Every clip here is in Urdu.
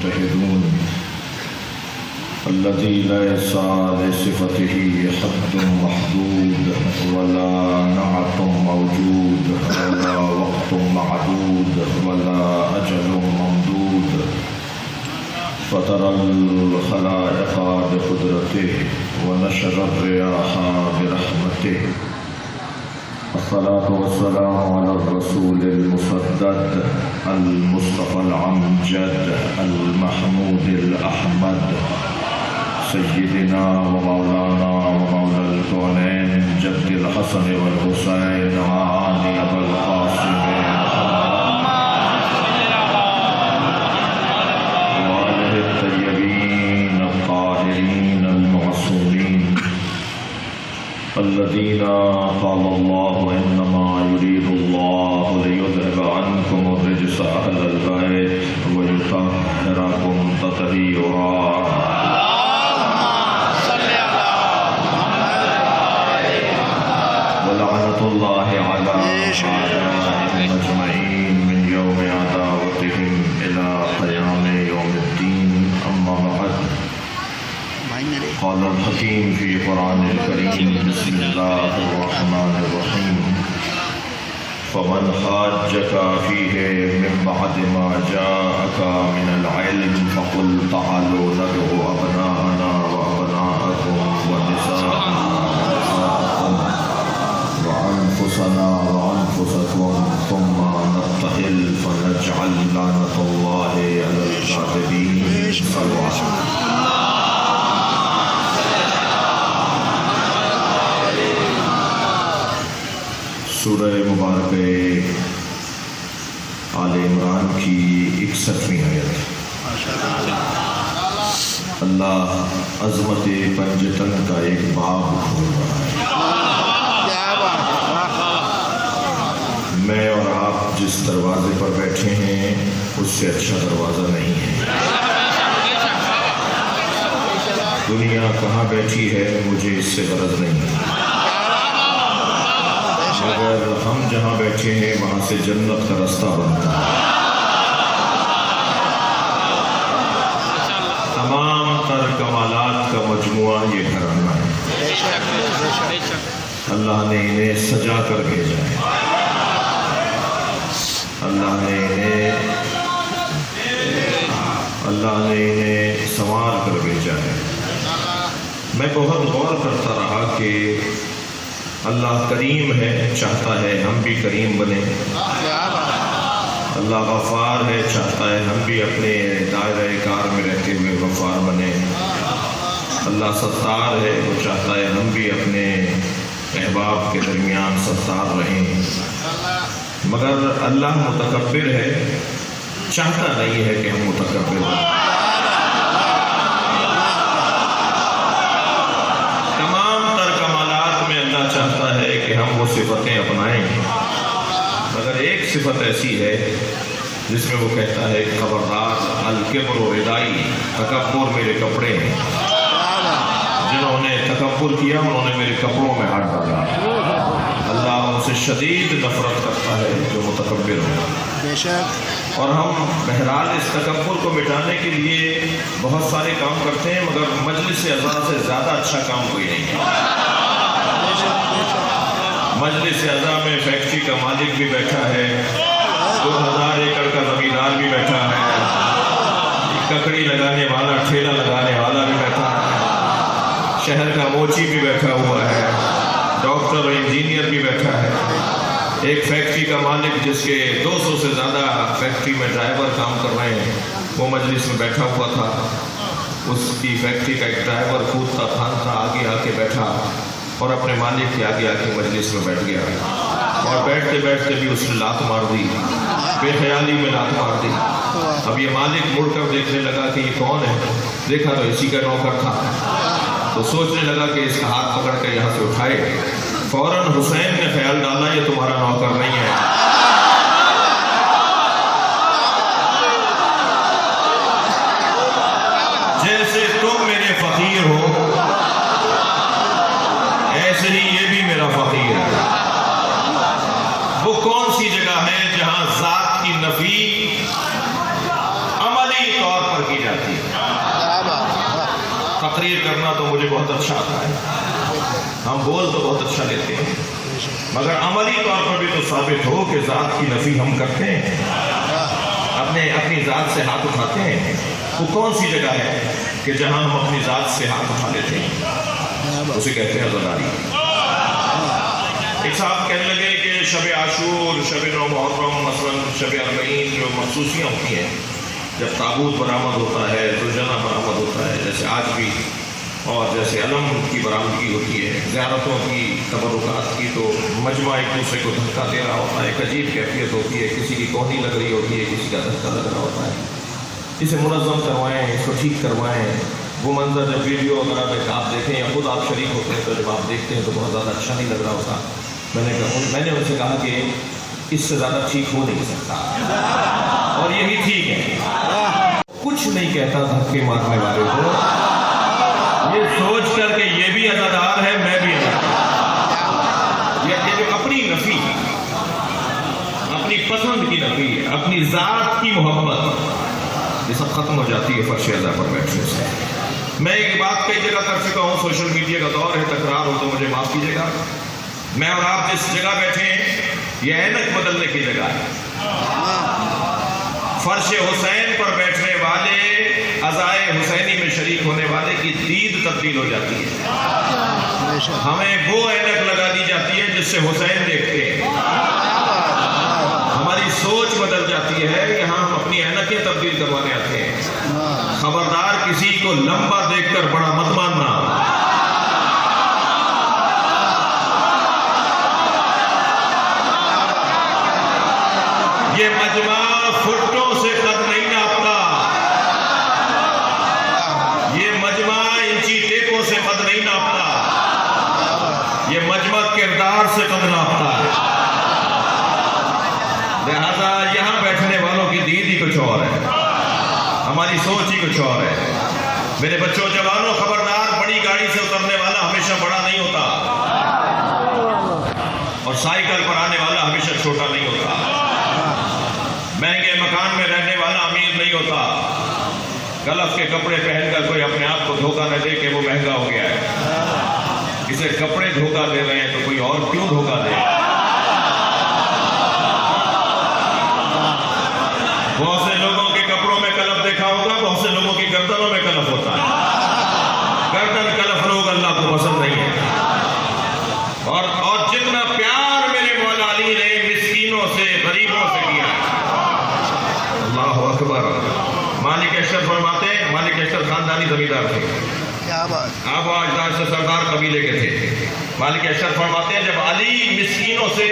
المجتهدون الذي ليس لصفته حد محدود ولا نعت موجود ولا وقت معدود ولا أجل ممدود فطر الخلائق بقدرته ونشر الرياح برحمته الصلاة والسلام على الرسول المسدد المصطفى العمجد المحمود الأحمد سيدنا ومولانا ومولى الكونين جد الحسن والحسين عاني أبا القاسم وآله الطيبين الطاهرين المعصومين الذين قال الله إنما يريد الله ليذهب عنكم الرجس أهل البيت ويطهركم تطهيرا ولعنة الله على أعدائهم أجمعين من يوم عداوتهم إلى قيام يوم الدين أما بعد قال الحكيم في قرآن الكريم بسم الله الرحمن الرحيم فمن حاجك فيه من بعد ما جاءك من العلم فقل تعالوا ندعو أبناءنا وأبناءكم ونساءنا ونساءكم وأنفسنا وأنفسكم ثم نبتهل فنجعل لعنة الله على الكاذبين سورہ مبارک آل عمران کی 61ویں آیت. اللہ عظمت پنجتن کا ایک باب کھول رہا ہے. میں اور آپ جس دروازے پر بیٹھے ہیں اس سے اچھا دروازہ نہیں ہے. دنیا کہاں بیٹھی ہے مجھے اس سے غرض نہیں ہے، اگر ہم جہاں بیٹھے ہیں وہاں سے جنت کا رستہ بنتا ہے. تمام تر کمالات کا مجموعہ یہ گھرانہ ہے. اللہ نے انہیں سجا کر بھیجا ہے، اللہ نے انہیں سنوار کر بھیجا ہے. میں بہت غور کرتا رہا کہ اللہ کریم ہے، چاہتا ہے ہم بھی کریم بنیں. اللہ غفار ہے، چاہتا ہے ہم بھی اپنے دائرہ کار میں رہتے ہوئے غفار بنیں. اللہ ستار ہے، وہ چاہتا ہے ہم بھی اپنے احباب کے درمیان ستار رہیں. مگر اللہ متکبر ہے، چاہتا نہیں ہے کہ ہم متکبر بنیں. چاہتا ہے کہ ہم وہ صفتیں اپنائیں، مگر ایک صفت ایسی ہے جس میں وہ کہتا ہے خبردار الکبر و ردائی، تکبر میرے کپڑے ہیں. جنہوں نے تکبر کیا انہوں نے میرے کپڑوں میں ہاتھ ڈالا. اللہ ان سے شدید نفرت کرتا ہے جو متکبر ہو. اور ہم بہرحال اس تکبر کو مٹانے کے لیے بہت سارے کام کرتے ہیں، مگر مجلس اعزاز سے زیادہ اچھا کام کوئی نہیں ہے. مجلس اعزاز میں فیکٹری کا مالک بھی بیٹھا ہے، 2000 ایکڑ کا زمیندار بھی بیٹھا ہے، ککڑی لگانے والا ٹھیلا لگانے والا بھی بیٹھا ہے، شہر کا موچی بھی بیٹھا ہوا ہے، ڈاکٹر اور انجینئر بھی بیٹھا ہے. ایک فیکٹری کا مالک جس کے 200 سے زیادہ فیکٹری میں ڈرائیور کام کر رہے ہیں وہ مجلس میں بیٹھا ہوا تھا. اس کی فیکٹری کا ایک ڈرائیور کودتا پھاندتا آگے آ کے بیٹھا اور اپنے مالک کے آگے آ کے مجلس میں بیٹھ گیا، اور بیٹھتے بیٹھتے بھی اس نے لات مار دی، بے خیالی میں لات مار دی. اب یہ مالک مڑ کر دیکھنے لگا کہ یہ کون ہے، دیکھا تو اسی کا نوکر تھا. تو سوچنے لگا کہ اس کا ہاتھ پکڑ کر یہاں سے اٹھائے. فوراً حسین نے خیال ڈالا یہ تمہارا نوکر نہیں ہے. جیسے تم میرے فقیر ہو ایسے ہی یہ بھی میرا فقیر ہے. وہ کون سی جگہ ہے جہاں ذات کی نفی عملی طور پر کی تقریر کرنا تو مجھے بہت اچھا آتا ہے، ہم بول تو بہت اچھا لیتے ہیں، مگر عملی طور پر بھی تو ثابت ہو کہ ذات کی نفی ہم کرتے ہیں، اپنی ذات سے ہاتھ اٹھاتے ہیں۔ وہ کون سی جگہ ہے کہ جہاں ہم اپنی ذات سے ہاتھ اٹھا لیتے ہیں؟ اسے کہتے ہیں عزاداری۔ ایک صاحب کہنے لگے کہ شب عاشور، شب نو محرم، مثلاً شب اربعین جو مخصوصیاں ہوتی ہیں، جب تابوت برآمد ہوتا ہے، ذوالجناح برآمد ہوتا ہے، جیسے آج بھی، اور جیسے علم کی برآمدگی ہوتی ہے، زیارتوں کی، تبرکات کی، تو مجمع ایک دوسرے کو دھکا دے رہا ہوتا ہے، ایک عجیب کیفیت ہوتی ہے، کسی کی کوہنی لگ رہی ہوتی ہے، کسی کا دھکا لگ رہا ہوتا ہے۔ اسے منظم کروائیں، اس کو ٹھیک کروائیں۔ وہ منظر جب ویڈیو وغیرہ میں آپ دیکھیں یا خود آپ شریک ہوتے ہیں تو جب آپ دیکھتے ہیں تو بہت زیادہ اچھا نہیں لگ رہا ہوتا۔ میں نے ان سے کہا کہ اس سے زیادہ ٹھیک ہو نہیں سکتا، اور یہی ٹھیک ہے۔ کچھ نہیں کہتا دھکے مارنے والے کو، یہ سوچ کر کہ یہ بھی عزادار ہے، میں بھی عزادار۔ یہ جو اپنی نفی، اپنی پسند کی نفی ہے، اپنی ذات کی محبت، یہ سب ختم ہو جاتی ہے فرش عزا پر بیٹھنے سے۔ میں ایک بات کئی جگہ کر چکا ہوں، سوشل میڈیا کا دور ہے، تکرار ہو تو مجھے معاف کیجیے گا۔ میں اور آپ جس جگہ بیٹھے ہیں یہ اینک بدلنے کی جگہ ہے۔ فرش حسین پر بیٹھنے والے، عزائے حسینی میں شریک ہونے والے کی دید تبدیل ہو جاتی ہے، ہمیں وہ اینک لگا دی جاتی ہے جس سے حسین دیکھتے ہیں، ہماری سوچ بدل جاتی ہے، یہاں ہم اپنی اینکیں تبدیل کروانے آتے ہیں۔ خبردار کسی کو لمبا دیکھ کر بڑا مت ماننا۔ یہ مجمع فٹوں سے قد نہیں ناپتا، یہ مجمع انچی ٹیپوں سے قد نہیں ناپتا، یہ مجمع کردار سے قد ناپتا ہے۔ لہذا یہاں بیٹھنے والوں کی دید ہی کچھ اور ہے، ہماری سوچ ہی کچھ اور ہے۔ میرے بچوں، جوانوں، خبردار، بڑی گاڑی سے اترنے والا ہمیشہ بڑا نہیں ہوتا، اور سائیکل پر آنے والا ہمیشہ چھوٹا نہیں ہوتا، مہنگے مکان میں رہنے والا امیر نہیں ہوتا۔ غلط کے کپڑے پہن کر کوئی اپنے آپ کو دھوکہ نہ دے کہ وہ مہنگا ہو گیا ہے، اسے کپڑے دھوکہ دے رہے ہیں تو کوئی اور کیوں دھوکہ دے؟ بہت سے لوگوں کے کپڑوں میں کلف دیکھا ہوگا، بہت سے لوگوں کی گردنوں میں کلف ہوتا ہے۔ گردن کلف لوگ اللہ کو پسند نہیں ہے۔ اور جتنا پیار میرے مولا علی نے مسکینوں سے، غریبوں سے کیا ہے، اللہ اکبر۔ مالک اشرف فرماتے ہیں، مالک اشرف خاندانی زمیندار تھے، آبا اجداد سے سردار قبیلے کے تھے۔ مالک اشرف فرماتے ہیں جب علی مسکینوں سے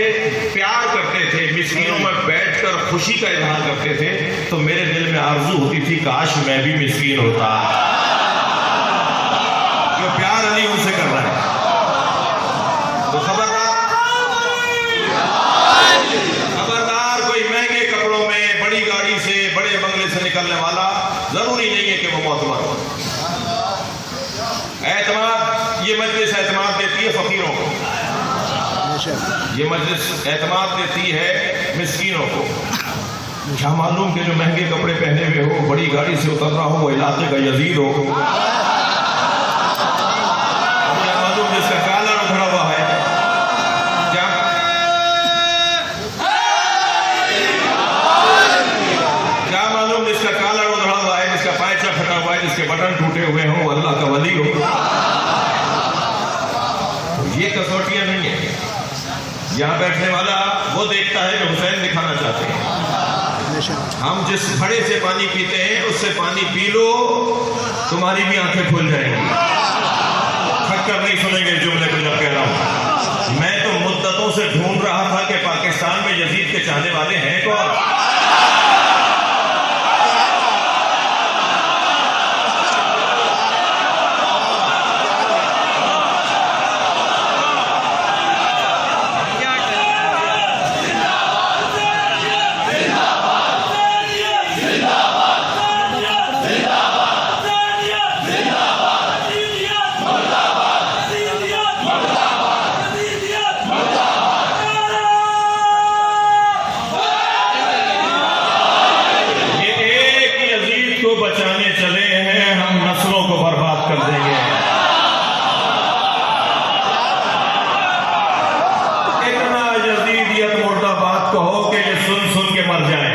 پیار کرتے تھے، مسکینوں میں بیٹھ کر خوشی کا اظہار کرتے تھے، تو میرے دل میں آرزو ہوتی تھی کاش میں بھی مسکین ہوتا، جو پیار علی ان سے کر رہا ہے۔ تو خبردار کوئی مہنگے کپڑوں میں، بڑی گاڑی سے، بڑے بنگلے سے نکلنے والا ضروری نہیں ہے کہ وہ معتبر ہو۔ اعتماد، یہ مجلس اعتماد دیتی ہے فقیروں کو، یہ مجلس اعتماد دیتی ہے مسکینوں کو۔ کیا معلوم کہ جو مہنگے کپڑے پہنے ہوئے ہو، بڑی گاڑی سے اتر رہا ہو، وہ علاقے کا یزید ہو، کیا معلوم جس کا کالر ادھڑا ہوا ہے، کیا معلوم جس کا کالر ادھڑا ہوا ہے، جس کا پائچہ پھٹا ہوا ہے، جس کے بٹن ٹوٹے ہوئے ہوں، وہ اللہ کا ولی ہو۔ یہ کسوٹیاں نہیں ہیں۔ یہاں بیٹھنے والا وہ دیکھتا ہے جو حسین دکھانا چاہتے ہیں۔ ہم جس گھڑے سے پانی پیتے ہیں اس سے پانی پی لو، تمہاری بھی آنکھیں کھل جائیں گی۔ تھک کر نہیں سنیں گے جملے کو جب کہہ رہا ہوں۔ میں تو مدتوں سے ڈھونڈ رہا تھا کہ پاکستان میں یزید کے چاہنے والے ہیں کون؟ بچانے چلے ہیں، ہم نسلوں کو برباد کر دیں گے. اتنا یزیدیت مردہ بات کہو کہ یہ سن سن کے مر جائیں.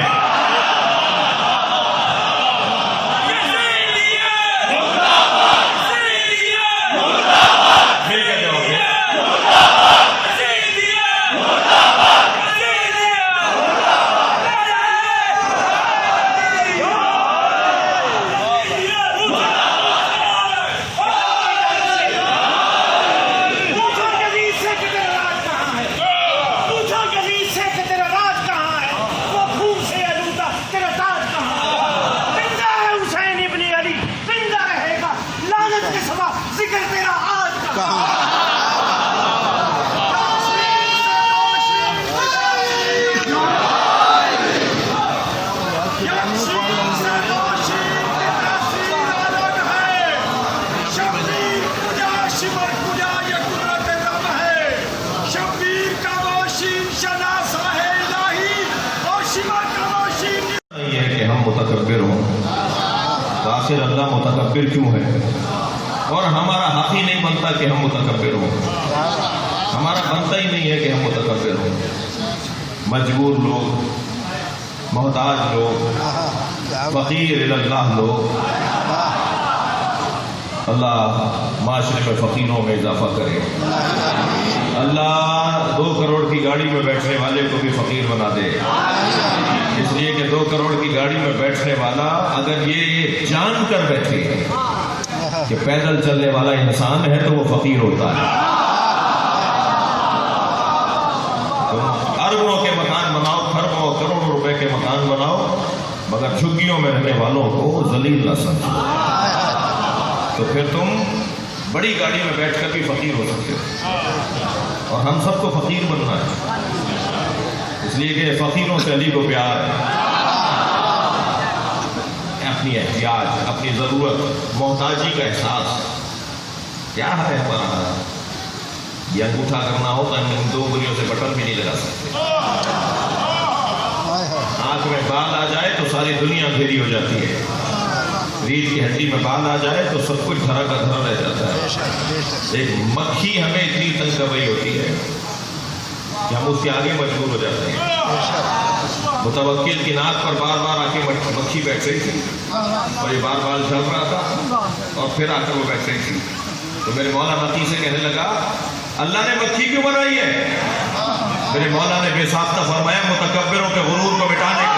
متکبر ہوں تو آخر اللہ متکبر کیوں ہے؟ اور ہمارا حق ہی نہیں بنتا کہ ہم متکبر ہوں. ہمارا بنتا ہی نہیں ہے کہ ہم متکبر ہوں. مجبور لوگ، محتاج لوگ، فقیر اللہ لوگ. اللہ معاشرے میں فقیروں میں اضافہ کرے. اللہ 2 کروڑ کی گاڑی میں بیٹھنے والے کو بھی فقیر بنا دے. اس لیے کہ 2 کروڑ کی گاڑی میں بیٹھنے والا اگر یہ جان کر بیٹھے کہ پیدل چلنے والا انسان ہے تو وہ فقیر ہوتا ہے. تم اربوں کے مکان بناؤ، خربوں کروڑوں روپے کے مکان بناؤ، مگر جھگیوں میں رہنے والوں کو ذلیل نہ سمجھو، تو پھر تم بڑی گاڑی میں بیٹھ کر بھی فقیر ہو سکتے ہو. اور ہم سب کو فقیر بننا ہے، اس لیے کہ فقیروں سے علی کو پیار ہے. اپنی احتیاج، اپنی ضرورت، محتاجی کا احساس کیا ہے ہمارا. یہ انگوٹھا کرنا ہو تو ہم ان 2 انگلیوں سے بٹن بھی نہیں لگا سکتے. آنکھ میں بال آ جائے تو ساری دنیا اندھیری ہو جاتی ہے. ریڑھ کی ہڈی میں بال آ جائے تو سب کچھ دھرا کا دھرا رہ جاتا ہے. ایک مکھی ہمیں اتنی تنگ کر رہی ہوتی ہے کہ ہم اس کے آگے مجبور ہو جاتے ہیں. متوکل کی ناک پر بار بار آ کے مکھی بیٹھ رہی تھی اور یہ بار بار جل رہا تھا اور پھر آ کر وہ بیٹھ رہی تھی. تو میرے مولا متی سے کہنے لگا اللہ نے مکھی کیوں بنائی ہے؟ میرے مولا نے بے ساختہ فرمایا متکبروں کے غرور کو مٹانے کے.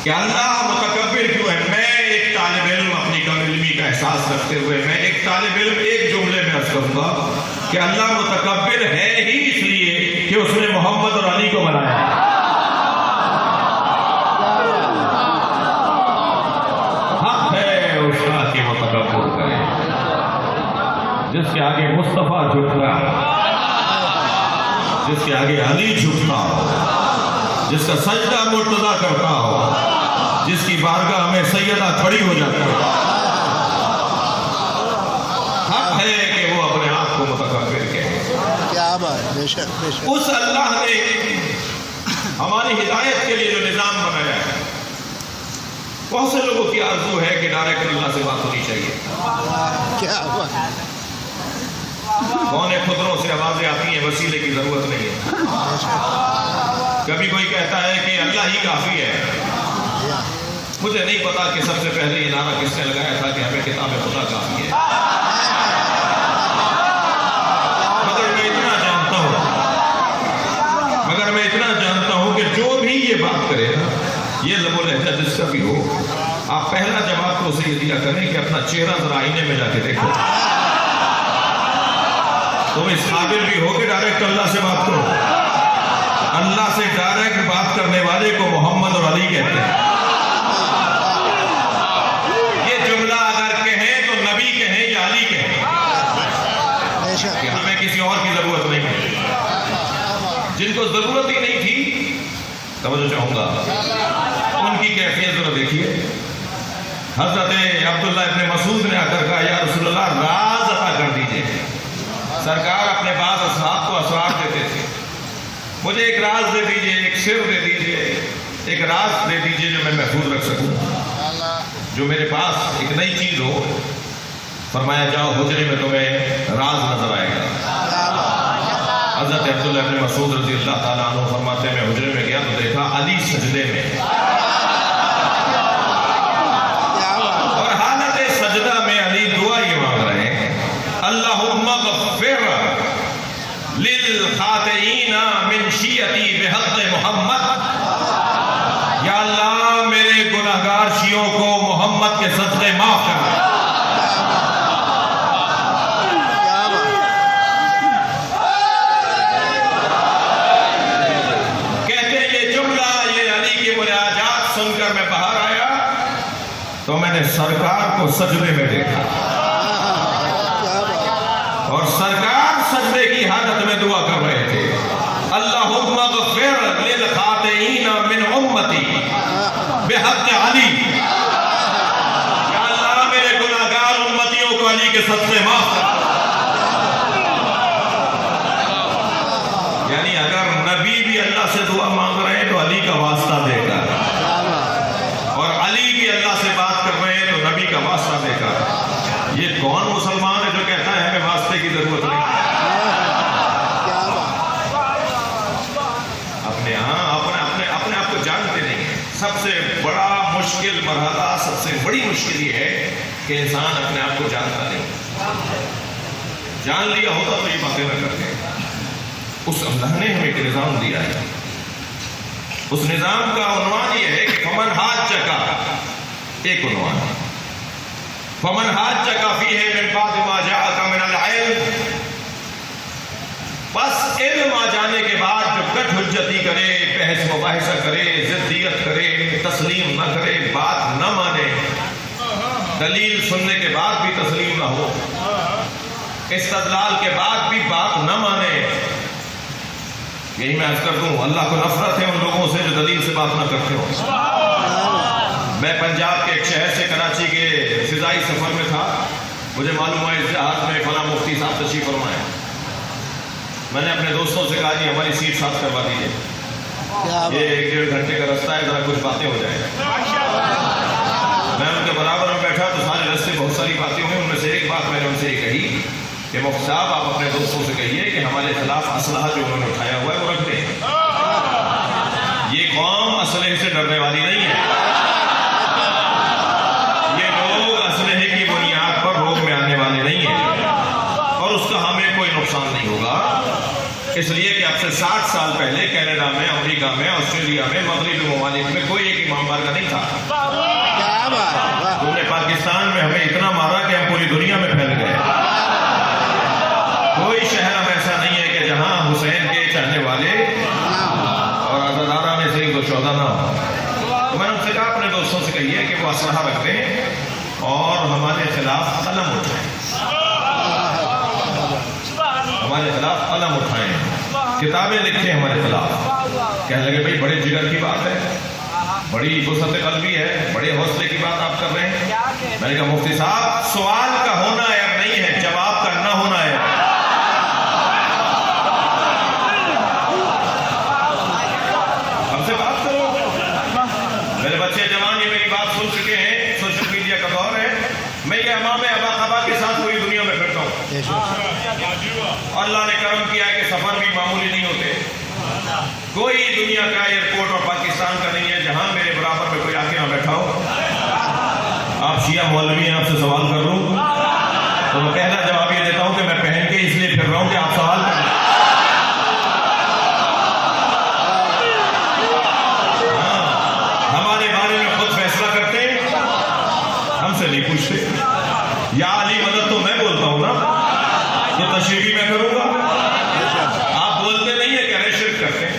کہ اللہ متکبر کیوں ہے؟ میں ایک طالب علم اپنی کم علمی کا احساس رکھتے ہوئے میں ایک طالب علم ایک جملے میں عرض کروں گا کہ اللہ متکبر ہے ہی اس لیے کہ اس نے محمد اور علی کو بنایا. حق ہے اس کا کہ متکبر کرے. جس کے آگے مصطفیٰ جھکتا، جس کے آگے علی جھکتا ہو، جس کا سجدہ مرتضیٰ کرتا ہو، جس کی بارگاہ میں سیدہ کھڑی ہو جاتی ہے، حق ہے کہ وہ اپنے آپ کو متکبر کہے. کیا بات، بے شک بے شک. اس اللہ نے ہماری ہدایت کے لیے جو نظام بنایا ہے، بہت سے لوگوں کی آرزو ہے کہ ڈائریکٹ اللہ سے بات ہونی چاہیے. کیا بات. کون خطروں سے آوازیں آتی ہیں، وسیلے کی ضرورت نہیں ہے. کبھی کوئی کہتا ہے کہ اللہ ہی کافی ہے. مجھے نہیں پتا کہ سب سے پہلے یہ نعرہ کس نے لگایا تھا کہ ہمیں کتاب خدا کافی ہے. مگر میں اتنا جانتا ہوں کہ جو بھی یہ بات کرے نا، یہ لب و لہجہ جس کا بھی ہو، آپ پہلا جواب تو اسے یہ دیا کریں کہ اپنا چہرہ ذرا آئینے میں جا کے دیکھو. تم اس قابل بھی ہو کہ ڈائریکٹ اللہ سے بات کرو. اللہ سے ڈائریکٹ بات کرنے والے کو محمد اور علی کہتے ہیں. یہ جملہ اگر کہیں تو نبی کہیں یا علی کہیں، کہ ہمیں کسی اور کی ضرورت نہیں ہے. جن کو ضرورت ہی نہیں تھی، توجہ چاہوں گا ان کی کیفیت ذرا دیکھیے. حضرت عبداللہ ابن مسعود نے آ کر کہا یا رسول اللہ راز عطا کر دیجئے. سرکار اپنے بعض اصحاب کو اسرار دیتے تھے، مجھے ایک راز دے دیجئے، ایک سر دے دیجئے، ایک راز دے دیجئے جو میں محفوظ رکھ سکوں، جو میرے پاس ایک نئی چیز ہو. فرمایا جاؤ حجرے میں تمہیں راز نظر آئے گا. حضرت عبداللہ ابن مسعود رضی اللہ تعالیٰ عنہ فرماتے ہیں میں حجرے میں گیا تو دیکھا علی سجدے میں، اور حالت سجدہ میں علی دعا یہ مانگ رہے ہیں اللہم اغفر للخاطئین من شیعتی بحق محمد. یا اللہ میرے گناہگار شیعوں کو محمد کے صدقے معاف کر دے. تو میں نے سرکار کو سجدے میں دیکھا اور سرکار سجدے کی حالت میں دعا کر رہے تھے اللہم اغفر للخاطئین من امتی بحق علی. یا اللہ میرے گناہگار امتیوں کو علی کے صدقے معاف کر. یعنی اگر نبی بھی اللہ سے دعا مانگ رہے ہیں تو علی کا واسطہ دے کر، اور علی بھی اللہ سے بات کر رہے ہیں تو نبی کا واسطہ دے کر. یہ کون مسلمان ہے جو کہتا ہے ہمیں واسطے کی ضرورت نہیں؟ اپنے آپ کو جانتے نہیں ہیں. سب سے بڑا مشکل مرحلہ، سب سے بڑی مشکل یہ ہے کہ انسان اپنے آپ کو جانتا نہیں. جان لیا ہوتا تو یہ باتیں نہ کرتے. اس اللہ نے ہمیں ایک نظام دیا ہے، اس نظام کا عنوان یہ ہے کہ فمن حاجک، ایک عنوان فمن حاجک فیہ من بعد ما جاءک من العلم. بس علم آ جانے کے بعد جو کٹ حجتی کرے، بحث مباحثہ کرے، ضدیت کرے، تسلیم نہ کرے، بات نہ مانے، دلیل سننے کے بعد بھی تسلیم نہ ہو، استدلال کے بعد بھی بات نہ مانے. یہی میں عرض کر دوں اللہ کو نفرت ہے ان لوگوں سے جو دلیل سے بات نہ کرتے ہو. میں پنجاب کے ایک شہر سے کراچی کے فضائی سفر میں تھا. مجھے معلوم ہے اس جہاز میں فلاں مفتی صاحب تشریف فرما ہے. میں نے اپنے دوستوں سے کہا جی ہماری سیٹ صاف کروا دیجیے، یہ 1.5 گھنٹے کا رستہ ہے، ذرا کچھ باتیں ہو جائیں. میں ان کے برابر میں بیٹھا تو سارے رستے بہت ساری باتیں ہوئی. ان میں سے ایک بات میں نے ان سے یہ کہی کہ مفتی صاحب آپ اپنے دوستوں سے کہیے کہ ہمارے خلاف اسلحہ جو انہوں نے اٹھایا ہوا ہے وہ رکھ دیں. یہ قوم اسلحے سے ڈرنے والی نہیں ہے. یہ لوگ اسلحے کی بنیاد پر روک میں آنے والے نہیں ہیں، اور اس کا ہمیں کوئی نقصان نہیں ہوگا. اس لیے کہ اب سے 60 سال پہلے کینیڈا میں، امریکہ میں، آسٹریلیا میں، مغربی ممالک میں کوئی ایک امام بارگاہ نہیں تھا. تم نے پاکستان میں ہمیں اتنا مارا کہ ہم پوری دنیا میں پھیل گئے. کوئی شہر اب ایسا نہیں ہے کہ جہاں حسین کے چاہنے والے اور عزادارہ میں سے 214 نہ ہو. تو میں نے ان سے کہا اپنے دوستوں سے کہیے کہ وہ اسلحہ رکھ دیں اور ہمارے خلاف قلم اٹھائیں، ہمارے خلاف قلم اٹھائیں، کتابیں لکھیں ہمارے خلاف. کہنے لگے بھائی بڑے جگر کی بات ہے، بڑی وسعت قلبی ہے، بڑے حوصلے کی بات آپ کر رہے ہیں. میں نے کہا مفتی صاحب سوال کا ہونا ہے اب نہیں ہے، جواب کا نہ ہونا ہے. ہم سے بات کرو. میرے بچے جوان یہ میری بات سن چکے ہیں. سوشل میڈیا کا دور ہے. میں یہ امام ابا قبا کے ساتھ پوری دنیا میں پھرتا ہوں. اللہ نے کرم کیا ہے کہ سفر بھی معمولی نہیں ہوتے. کوئی دنیا کا ایئرپورٹ اور پاکستان کا نہیں ہے جہاں میرے برابر میں کوئی آ کے نہ بیٹھا ہو. آپ شیعہ مولوی ہیں، آپ سے سوال کر لوں تو میں پہلا جواب یہ دیتا ہوں کہ میں پہن کے اس لیے پھر رہا ہوں کہ آپ سوال کریں. ہمارے بارے میں خود فیصلہ کرتے ہیں، ہم سے نہیں پوچھتے. یا علی مدد تو میں بولتا ہوں نا، تو تشریح بھی میں کروں گا. آپ بولتے نہیں ہیں، کہہ رہے شرک کرتے ہیں.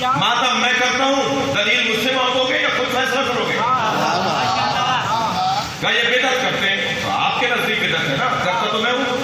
ماتم میں کرتا ہوں، دلیل مجھ سے مانگو گے یا خود فیصلہ کرو گے؟ کہا یہ بدعت کرتے ہیں. تو آپ کے نزدیک بدعت ہے نا، کرتا تو میں ہوں.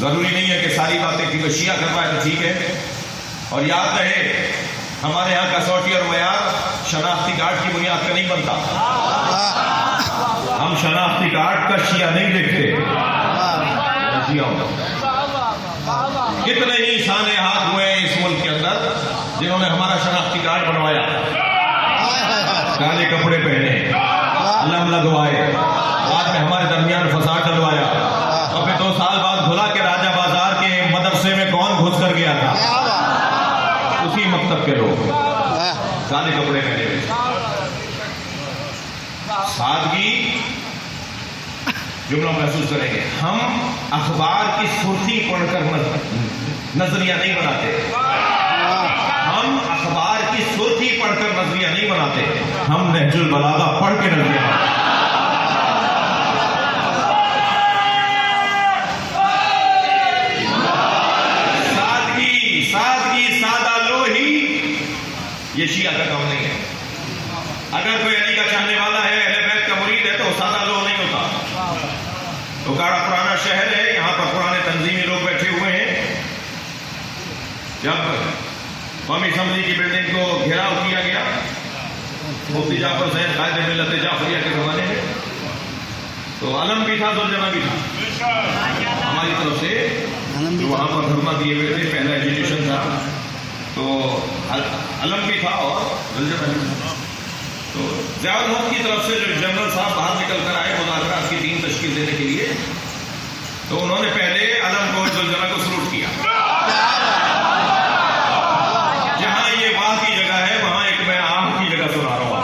ضروری نہیں ہے کہ ساری باتیں کیونکہ شیعہ کر پائے تو ٹھیک ہے. اور یاد رہے ہمارے یہاں کسوٹی اور معیار شناختی کارڈ کی بنیاد پہ نہیں بنتا. ہم شناختی کارڈ کا شیعہ نہیں دیکھتے. کتنے ہی سانحات ہوئے اس ملک کے اندر جنہوں نے ہمارا شناختی کارڈ بنوایا, کالے کپڑے پہنے, علم لگوائے, بعد میں ہمارے درمیان فساد ڈلوایا, اور پھر 2 سال بعد بھلا کے راجہ بازار کے مدرسے میں کون گھس کر گیا تھا؟ اسی مکتب کے لوگ کالے کپڑے پہنے ہوئے. سادگی جملہ محسوس کریں گے. ہم اخبار کی سرخی پڑھ کر نظریہ نہیں بناتے. ہم اخبار کی سرخی پڑھ کر نظریہ نہیں بناتے. ہم نہج البلاغہ پڑھ کے نظریہ بناتے. سادگی سادہ لو ہی یہ شیعہ کا کام نہیں ہے. اگر کوئی علی کا چاہنے والا ہے, اہل بیت کا مرید ہے, تو سادہ لو نہیں ہوتا. اکاڑا پرانا شہر ہے, یہاں پر پرانے تنظیمی لوگ بیٹھے ہوئے ہیں. جب قومی اسمبلی کی بلڈنگ کو گھیراؤ کیا گیا مفتی جعفر حسین قائد ملت جعفریہ کے زمانے میں, تو علم بھی تھا, ذوالجلال بھی تھا ہماری طرف سے. وہاں پر دھرنا دیے ہوئے تھے, پہلا ایجوکیشن تھا, تو علم بھی تھا اور ذوالجلال بھی تھا. تو ضیاء الحق کی طرف سے جو جنرل صاحب باہر نکل کر آئے مذاکرات کی ٹیم تشکیل دینے کے لیے, تو انہوں نے پہلے علم کو, ذوالجلال کو سلوٹ کیا. جہاں یہ واہ کی جگہ ہے وہاں ایک میں آہ کی جگہ سنا رہا ہوں.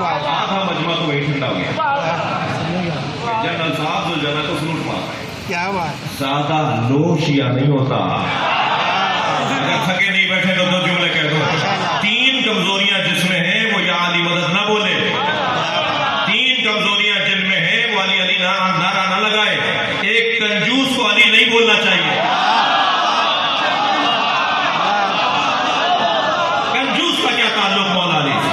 آدھا مجمع تو وہی ٹھنڈا ہو گیا. جنرل صاحب ذوالجلال کو سلوٹ مار رہے. کیا بات, سادہ لو شیعہ نہیں ہوتا. اگر تھکے نہیں بیٹھے تو 2 جملے کہہ دو. 3 کمزوریاں جس میں ہیں وہ یا علی مدد نہ بولے. 3 کمزوریاں جن میں ہیں وہ علی علی نعرہ نہ لگائے. ایک کنجوس کو علی نہیں بولنا چاہیے. کنجوس کا کیا تعلق مولا علی سے؟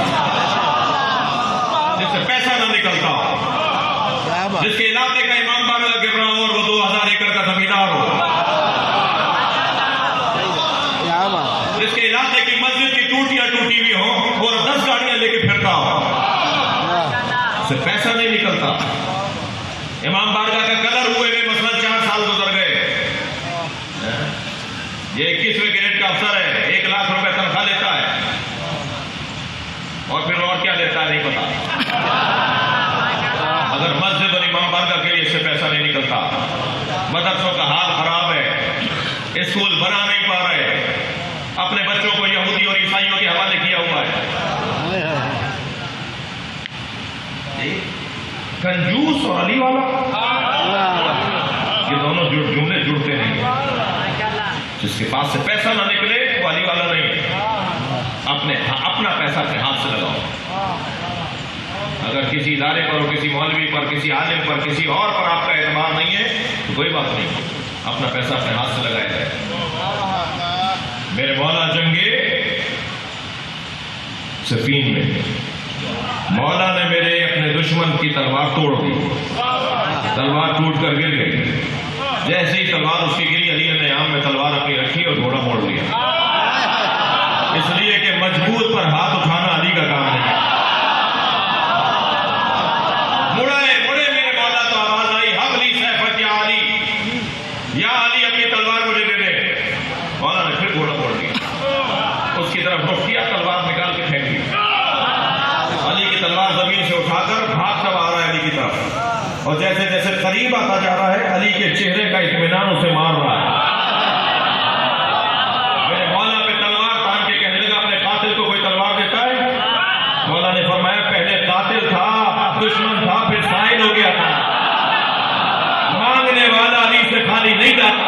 جس سے پیسہ نہ نکلتا ہو, جس کے علاقے کا امام باغ گر رہا ہو اور وہ 2000 ایکڑ کا زمیندار ہو, جس کے علاقے کی مسجد کی ٹوٹیاں ٹوٹی ہوئی ہوں اور 10 گاڑیاں لے کے پھرتا ہو, سے پیسہ نہیں نکلتا. امام بارگاہ کا کلر ہوئے ہوئے مثلا 4 سال گزر گئے. یہ 21ویں گریڈ کا افسر ہے, 1 لاکھ روپے تنخواہ لیتا ہے, اور پھر اور کیا لیتا ہے نہیں پتا. اگر مسجد اور امام بارگاہ کے لیے اس سے پیسہ نہیں نکلتا. مدرسوں کا حال خراب ہے, اسکول بنا نہیں پا رہے, اپنے بچوں کو یہودی اور عیسائیوں کے حوالے کیا ہوا ہے. کنجوس اور علی والا یہ دونوں جملے جڑتے نہیں. جس کے پاس سے پیسہ نہ نکلے وہ علی والا نہیں. اپنا پیسہ اپنے ہاتھ سے لگاؤ. اگر کسی ادارے پر, کسی مولوی پر, کسی عالم پر, کسی اور پر آپ کا اعتماد نہیں ہے تو کوئی بات نہیں, اپنا پیسہ اپنے ہاتھ سے لگایا جائے. میرے مولا جنگے سفین میں مولا نے میرے اپنے دشمن کی تلوار توڑ دی. تلوار ٹوٹ کر گر گئی. جیسے ہی تلوار اس کی گری, علی نے عام میں تلوار اپنی رکھی اور گھوڑا موڑ لیا. اس لیے کہ مجبور پر ہاتھ اٹھانا علی کا کام نہیں. مڑے میرے مولا تو آواز آئی, حبلی سیفت یا علی, یا علی اپنی تلوار مجھے دے دے. مولا نے پھر گھوڑا موڑ دیا, اس کی طرف رخ کیا, تلوار نکال کے پھینک دی. علی کی تلوار زمین سے اٹھا کر بھاگتا آ رہا ہے علی کی طرف, اور جیسے جیسے قریب آتا جا رہا ہے علی کے چہرے کا اطمینان اسے مار رہا ہے. میرے مولا پہ تلوار تان کے کہنے لگا, اپنے قاتل کو کوئی تلوار دیتا ہے؟ مولا نے فرمایا, پہلے قاتل تھا, دشمن تھا, پھر سائل ہو گیا تھا. مانگنے والا علی سے خالی نہیں جاتا.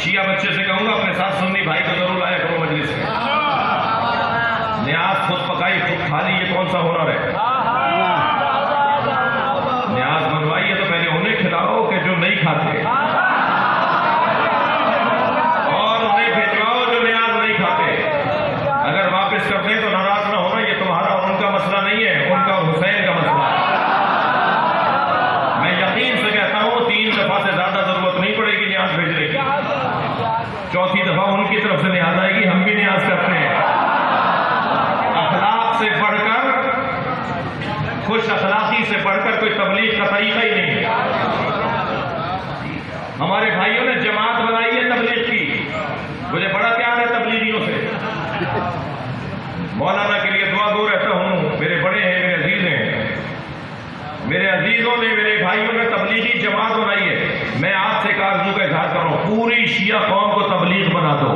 شیعہ بچے سے کہوں گا اپنے ساتھ سنی بھائی کو ضرور لایا کرو مجلس میں. نیاز خود پکائی خود کھا لی، یہ کون سا ہنر ہے؟ نیاز بنوائی ہے تو پہلے انہیں کھلاؤ کہ جو نہیں کھاتے، اور انہیں بھیجواؤ جو نیاز نہیں کھاتے. اگر واپس کر دیں تو ناراض نہ ہونا، یہ تمہارا اور ان کا مسئلہ نہیں ہے، ان کا اور حسین کا مسئلہ ہے. میں یقین سے کہتا ہوں 3 دفعہ سے زیادہ ضرورت نہیں پڑے گی نیاز بھیجنے کی. 4تھی دفعہ ان کی طرف سے نیاز آئے گی، ہم بھی نیاز کرتے ہیں. اخلاق سے بڑھ کر، خوش اخلاقی سے بڑھ کر کوئی تبلیغ کا طریقہ ہی نہیں ہے. ہمارے بھائیوں نے جماعت بنائی ہے تبلیغ کی، مجھے بڑا پیار ہے تبلیغیوں سے. مولانا کے لیے دعا گو رہتا ہوں، میرے بڑے ہیں، میرے عزیز ہیں. میرے عزیزوں نے، میرے بھائیوں نے تبلیغی جماعت بنائی ہے. میں آپ سے ایک آرزو کا اظہار کر رہا ہوں، پوری شیعہ قوم کو تبلیغ بنا دو.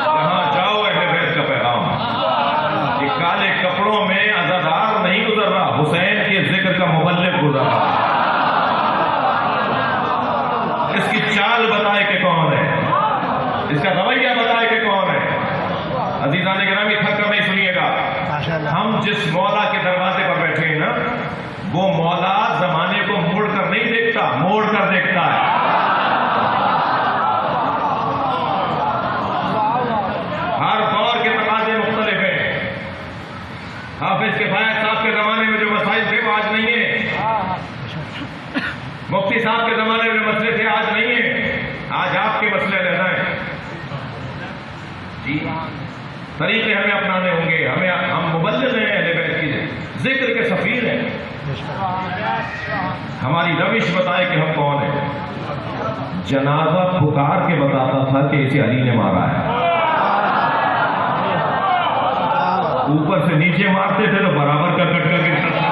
کہاں جاؤ اہل بیت کا پیغام. یہ کالے کپڑوں میں عزادار نہیں گزر رہا، حسین کے ذکر کا مبلغ گزر رہا. اس کی چال بتائے کہ کون ہے، اس کا رویہ بتائے کہ کون ہے. عزیزان گرامی تھک کر نہیں سنیے گا. ہم جس مولا کے دروازے پر بیٹھے ہیں نا، وہ مولا زمانے کو موڑ کر نہیں دیکھتا، موڑ کر دیکھتا ہے. ہر دور کے تقاضے مختلف ہیں. حافظ کفایت صاحب کے زمانے میں جو مسائل تھے وہ آج نہیں ہیں. مفتی صاحب کے زمانے میں مسئلے تھے، آج نہیں ہیں. آج آپ کے مسئلے رہنا ہے. جی طریقے ہمیں اپنانے ہوں گے. ہم مبلغ ہیں، اہل بیت کی ذکر کے سفیر ہیں. ہماری روش بتائے کہ ہم کون ہیں. جنازہ پکار کے بتاتا تھا کہ اسے علی نے مارا ہے. اوپر سے نیچے مارتے تھے تو برابر کا کٹ کر گرتا تھا،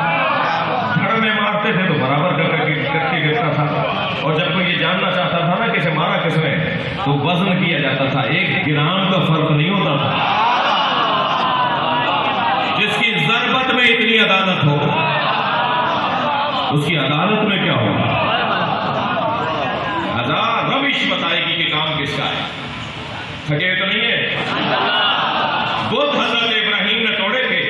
دھڑ میں مارتے تھے تو برابر کا کٹ کے گرتا تھا. اور جب کوئی یہ جاننا چاہتا تھا نا کہ اسے مارا کس نے، تو وزن کیا جاتا تھا. 1 گرام کا فرق نہیں ہوتا تھا. جس کی ضربت میں اتنی عدالت ہو، اس کی عدالت میں کیا ہوگا. ہزار روش بتائے گی کہ کام کس کا ہے. تھکے تو نہیں ہے. بدھ حضرت ابراہیم نے توڑے تھے،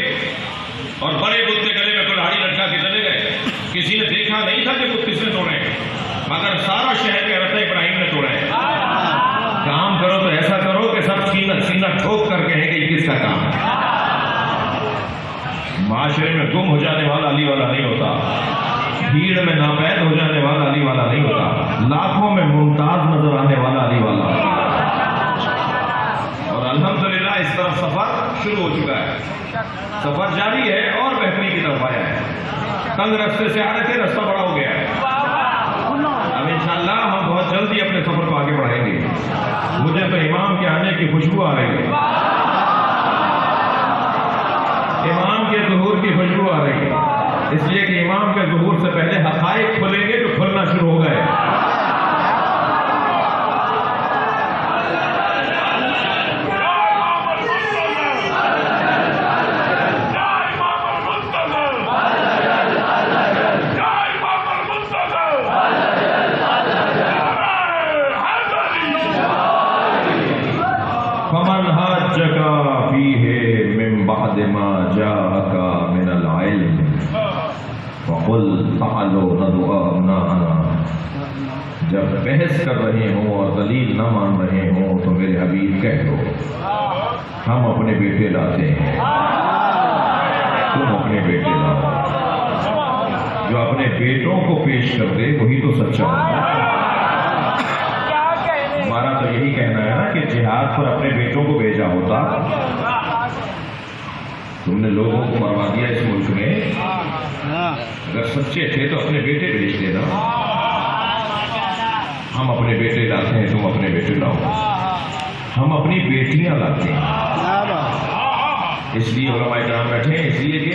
اور بڑے بدھ کے گلے میں کلہاڑی لٹکا کے چلے گئے. کسی نے دیکھا نہیں تھا کہ بدھ کس نے توڑے، مگر سارا شہر کہہ رہا تھا ابراہیم نے توڑے. کام کرو تو ایسا کرو کہ سب سینہ ٹھوک کر کہیں کہ یہ کس کا کام ہے. معاشرے میں گم ہو جانے والا علی والا نہیں ہوتا، بھیڑ میں ناپید ہو جانے والا علی والا نہیں ہوتا، لاکھوں میں ممتاز نظر آنے والا علی والا. اور الحمدللہ اس طرف سفر شروع ہو چکا ہے، سفر جاری ہے اور بہتری کی طرف آیا ہے. تنگ رستے سے آ رہے تھے، رستہ بڑا ہو گیا ہے. اب انشاءاللہ ہم بہت جلدی اپنے سفر کو آگے بڑھائیں گے. مجھے تو امام کے آنے کی خوشبو آ رہی ہے، امام کے ظہور کی خوشبو آ رہی ہے. اس لیے کہ امام کے ظہور سے پہلے حقائق کھلیں گے جو کھلنا شروع ہو گئے. فمن حاجك فيه من بعد ما جاءك من العلم فقل تعالوا ندعو أبناءنا. جب بحث کر رہے ہوں اور دلیل نہ مان رہے ہوں تو میرے حبیب کہہ دو ہم اپنے بیٹے لاتے ہیں، تم اپنے بیٹے لاؤ. جو اپنے بیٹوں کو پیش کر دے وہی تو سچا ہے. ہمارا تو یہی کہنا ہے نا کہ جہاد پر اپنے بیٹوں کو بھیجا ہوتا. تم نے لوگوں کو مروا دیا اس ملک میں. اگر سچے تھے تو اپنے بیٹے بھیج دینا. ہم اپنے بیٹے لاتے ہیں، تم اپنے بیٹے لاؤ. ہم اپنی بیٹیاں لاتے ہیں. اس لیے علماء کرام بیٹھے ہیں، اس لیے کہ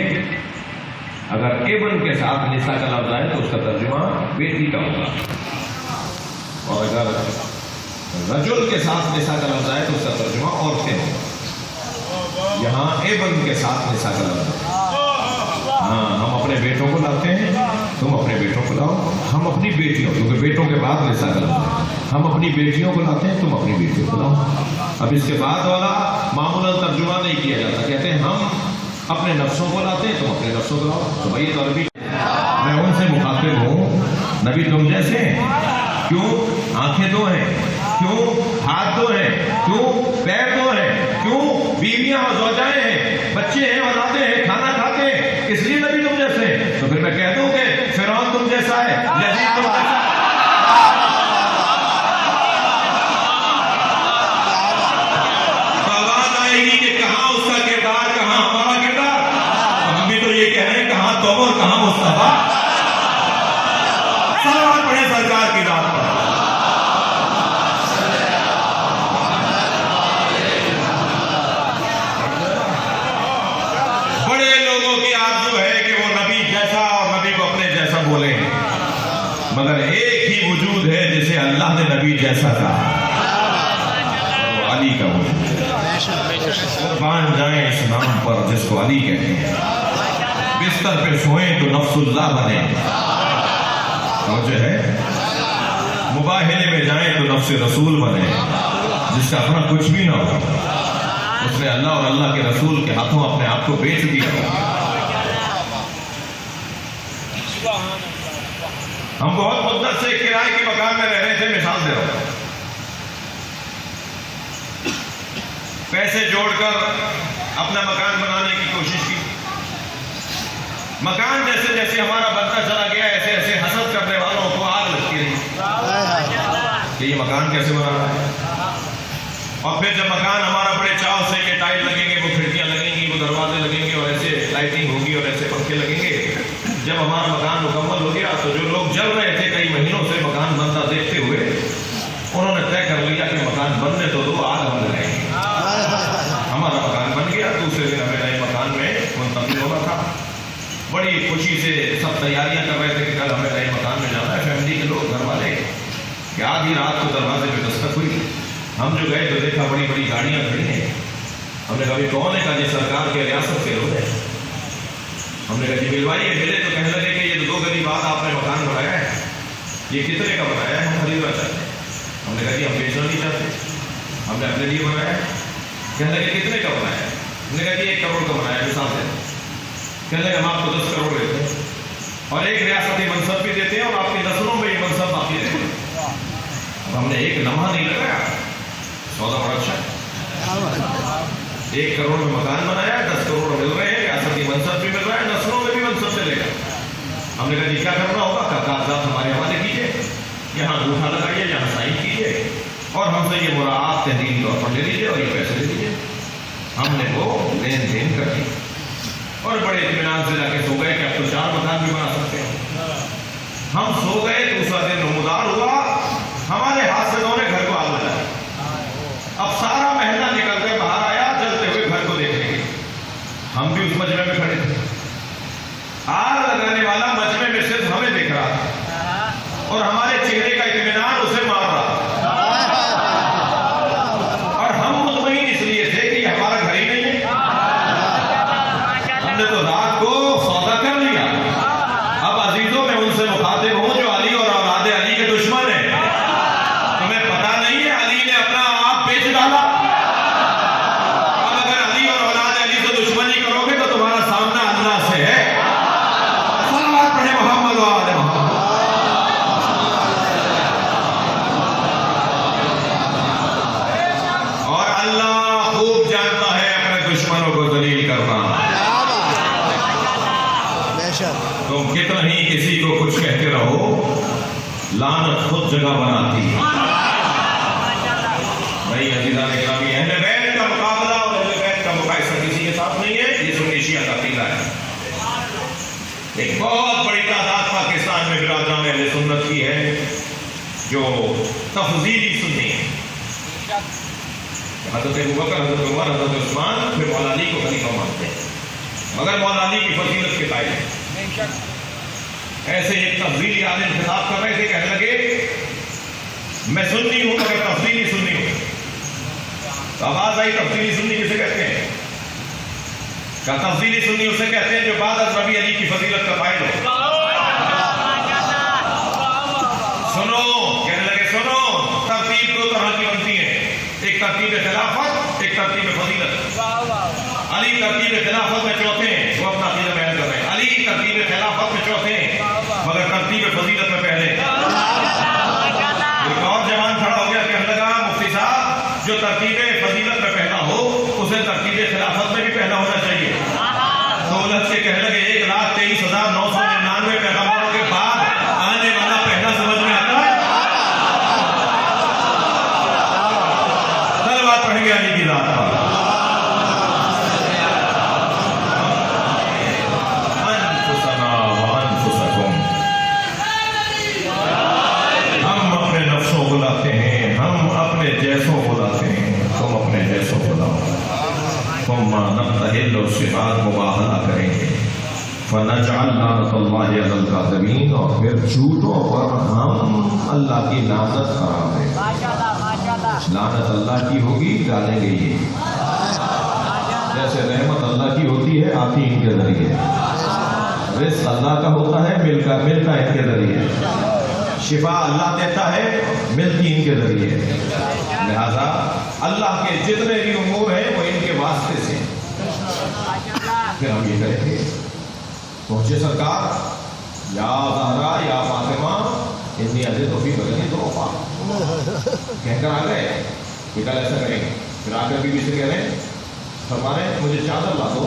اگر ابن کے ساتھ نساء کا لفظ آئے تو اس کا ترجمہ بیٹی کا ہوگا، اور اگر رجل کے ساتھ نساء کا لفظ آئے تو اس کا ترجمہ عورتیں ہوگا. یہاں ابن کے ساتھ نساء کا لفظ ہے. ہاں ہم اپنے بیٹوں کو لاتے ہیں، تم اپنے بیٹوں کو لاؤ، ہم اپنی بیٹیوں، کیونکہ بیٹوں کے بعد رسالت ہے، ہم اپنی بیٹیوں کو لاتے ہیں، تم اپنی بیٹیوں کو لاؤ۔ اب اس کے بعد والا معمولاً ترجمہ نہیں کیا جاتا، کہتے ہیں ہم اپنے نفسوں کو لاتے ہیں، تم اپنے نفسوں کو لاؤ۔ تو بھائی یہ تو عربی، میں ان سے مخاطب ہوں، نبی تم جیسے ہیں، کیوں آنکھیں دو ہیں، کیوں ہاتھ دو ہیں، کیوں پیر دو ہیں، کیوں بیویاں اور زوجائیں ہیں، بچے ہیں، اولادیں ہیں، کھانا کھاتے ہیں، اس لیے نبی تم جیسے ہیں۔ تو پھر میں کہہ دوں کہ فرعون تم جیسا ہے، یزید تم جیسا ہے۔ تو آواز آئے گی کہ کہاں اس کا کردار، کہاں ہمارا کردار۔ ہم بھی تو یہ کہہ رہے ہیں کہاں توبہ اور کہاں مصطفیٰ۔ صلوات پڑھیں سرکار کی ذات پر۔ بڑے لوگوں کی آرزو ہے کہ وہ نبی جیسا اور نبی کو اپنے جیسا بولے، مگر ایک ہی وجود ہے جسے اللہ نے نبی جیسا کہا، وہ علی کا وجود ہے۔ قربان جائیں اس نام پر جس کو علی کہتے ہیں۔ بستر پہ سوئیں تو نفس اللہ بنے، توجہ ہے، مباہلے میں جائیں تو نفس رسول بنے، جس کا اپنا کچھ بھی نہ ہو، اس نے اللہ اور اللہ کے رسول کے ہاتھوں اپنے آپ کو بیچ دیا۔ ہم بہت مدت سے کرائے کے مکان میں رہ رہے تھے، مثال دے رہا ہوں، پیسے جوڑ کر اپنا مکان بنانے کی کوشش کی، مکان جیسے جیسے ہمارا بنتا چلا گیا، ایسے ایسے حسد کرنے والوں کو آگ لگتی رہی کہ یہ مکان کیسے بنا رہا ہے۔ اور پھر جب مکان ہمارا بڑے چاؤ سے کہ ٹائل لگیں گے، وہ کھڑکیاں لگیں گی، وہ دروازے لگیں گے، اور ایسے لائٹنگ ہوگی اور ایسے پنکھے لگیں گے، جب ہمارا مکان مکمل ہو گیا تو جو لوگ جل رہے تھے کئی مہینوں سے مکان بنتا دیکھتے ہوئے، انہوں نے طے کر لیا کہ مکان بننے تو دو، آگ ہم لگائیں گے۔ ہمارا مکان بن گیا، دوسرے دن ہمیں نئے مکان میں منتقل ہونا تھا۔ بڑی خوشی سے سب تیاریاں کر رہے تھے کہ کل ہمیں نئے مکان میں جانا ہے، فیملی کے لوگ، گھر والے، کہ آدھی رات کو دروازے پہ دستک ہوئی۔ ہم جو گئے تو دیکھا بڑی بڑی گاڑیاں کھڑی ہیں۔ ہم نے کہا بھی کون ہے؟ کہا جی سرکار کے ریاست کے لوگ ہیں۔ ہم نے کہا جی ملوائیے، ملے تو کہنے لگے کہ یہ دو گلی بعد آپ نے مکان بنایا ہے، یہ کتنے کا بنایا ہے؟ ہم خریدنا چاہتے ہیں۔ ہم نے کہا جی ہم بیچنا نہیں چاہتے، ہم نے اپنے لیے بنایا ہے۔ کہنے لگے کتنے کا بنایا ہے؟ ہم نے کہا جی 1 کروڑ کا بنایا ہے، مثال سے۔ کہنے لگے ہم آپ کو 10 کروڑ دیتے ہیں اور ایک ریاستی منصب بھی دیتے ہیں اور آپ کی نسلوں میں یہ منصب باقی رہتے ہیں۔ ہم نے ایک لمحہ نہیں لگایا، سودا بڑا اچھا ہے۔ 1 کروڑ میں مکان بنایا، 10 کروڑ مل رہے ہیں، ریاستی منصب بھی مل رہا ہے، نسلوں میں بھی منصب چلے گا۔ ہم نے کہا جی کیا کرنا ہوگا؟ کاغذات ہمارے حوالے کیجیے، یہاں انگوٹھا لگائیے، یہاں سائن کیجیے، اور ہم سے یہ مراعات تحریری طور پر لے لیجیے اور یہ پیسے لے لیجیے۔ ہم نے وہ لین دین کر دی اور بڑے اطمینان سے جا کے سو گئے کہ اب تو 4 مکان بھی بنا سکتے ہیں۔ ہم سو گئے، دوسرا دن نمودار ہوا، ہمارے ہاتھ سے انہوں نے گھر کو آگ لگایا۔ اب سارا محلہ نکل کر باہر آیا جلتے ہوئے گھر کو دیکھنے کے۔ ہم بھی اس مجمع میں کھڑے تھے، آگ لگانے والا مجمع میں صرف ہمیں دیکھ رہا تھا اور ہمارے چہرے کا اطمینان اسے مار رہا تھا، اور ہم مطمئن اس لیے تھے کہ یہ ہمارا گھر ہی نہیں ہے۔ ہم نے تو رات کو سودا کر لیا۔ اب عزیزوں میں ان سے مخاطب ہوں جو علی اور اولاد علی کے دشمن ہیں۔ تمہیں پتا نہیں ہے علی نے اپنا آپ بیچ ڈالا۔ اب اگر علی اور اولاد علی سے دشمنی کرو گے تو تمہارا سامنا اللہ سے ہے۔ صلوات پڑھیں محمد و آل محمد۔ اور اللہ خوب جانتا ہے اپنے دشمنوں کو ذلیل کرنا۔ تم کتنا ہی کسی کو کچھ کہتے رہو، لعنت خود جگہ بناتی ہے۔ بھائی عزیزان اکرامی، اہل بیت کا مقابلہ اور اہل بیت کا مقایسہ کسی کے ساتھ نہیں ہے، یہ سنی شیعہ کا عقیدہ ہے۔ ایک بہت بڑی تعداد پاکستان میں برادران اہل سنت کی ہے جو تفضیلی سنی ہے۔ حضرت ابوبکر، حضرت عمر، حضرت عثمان، پھر مولا علی کو خلیفہ مانتے ہیں، مگر مولا علی کی فضیلت کے قائل ہیں۔ ایسے ایک تفضیلی عالم خطاب کر رہے تھے، کہنے لگے میں سنی ہوں مگر تفضیلی سنی ہوں۔ تو آواز آئی تفضیلی سنی کسے کہتے ہیں؟ کا تفضیلی سنی اسے کہتے ہیں جو بعد از نبی علی کی فضیلت کا فائل ہو. سنو، کہنے لگے سنو، ترتیب دو طرح کی بنتی ہے، ایک ترتیب خلافت، ایک ترتیب فضیلت. علی ترتیب خلافت میں چوتھے ہیں، وہ اپنا عقیدہ بیان کر رہے ہیں. علی ترتیب خلافت میں چوتھے ہیں مگر ترتیب فضیلت میں پہلے. ایک اور جوان کھڑا ہو گیا، کہنے لگا مفتی صاحب جو ترتیب فضیلت میں پہلا ہو اسے ترتیب خلافت میں بھی پہلا ہونا چاہیے. دولت سے کہنے لگے 1,23,999 پیغمبروں کے بعد آنے والا پہلا سمجھ میں آتا ہے. صلوات پڑھیں گے علی کی ذات پر. انفسنا وانفسکم، ہم اپنے نفسوں کو لاتے ہیں، ہم اپنے جیسوں کو لاتے ہیں، تم اپنے جیسوں کو لاؤ. ثم نبتہل، اور اس کے بعد مباہلہ کریں گے. فنجعل لعنت اللہ علی الکاذبین، اور پھر جھوٹوں پر ہم اللہ کی لعنت کریں. لعنت اللہ کی ہوگی، ڈالیں گے یہ. جیسے رحمت اللہ کی ہوتی ہے آتی ان کے ذریعے، رزق اللہ کا ہوتا ہے ملتا ان کے ذریعے، شفا اللہ دیتا ہے ملتی ان کے ذریعے. لہذا اللہ کے جتنے بھی امور ہیں وہ ان کے واسطے سے. پھر ہم یہ کریں گے. پہنچے سرکار، یا زہرا یا فاطمہ انی اجد فی بدنی ضعفا، کہہ کر آ گئے کہ کل ایسا کریں گے. پھر آ کر بیوی سے کہہ رہے ہیں، فرما رہے ہیں مجھے چادر لا دو.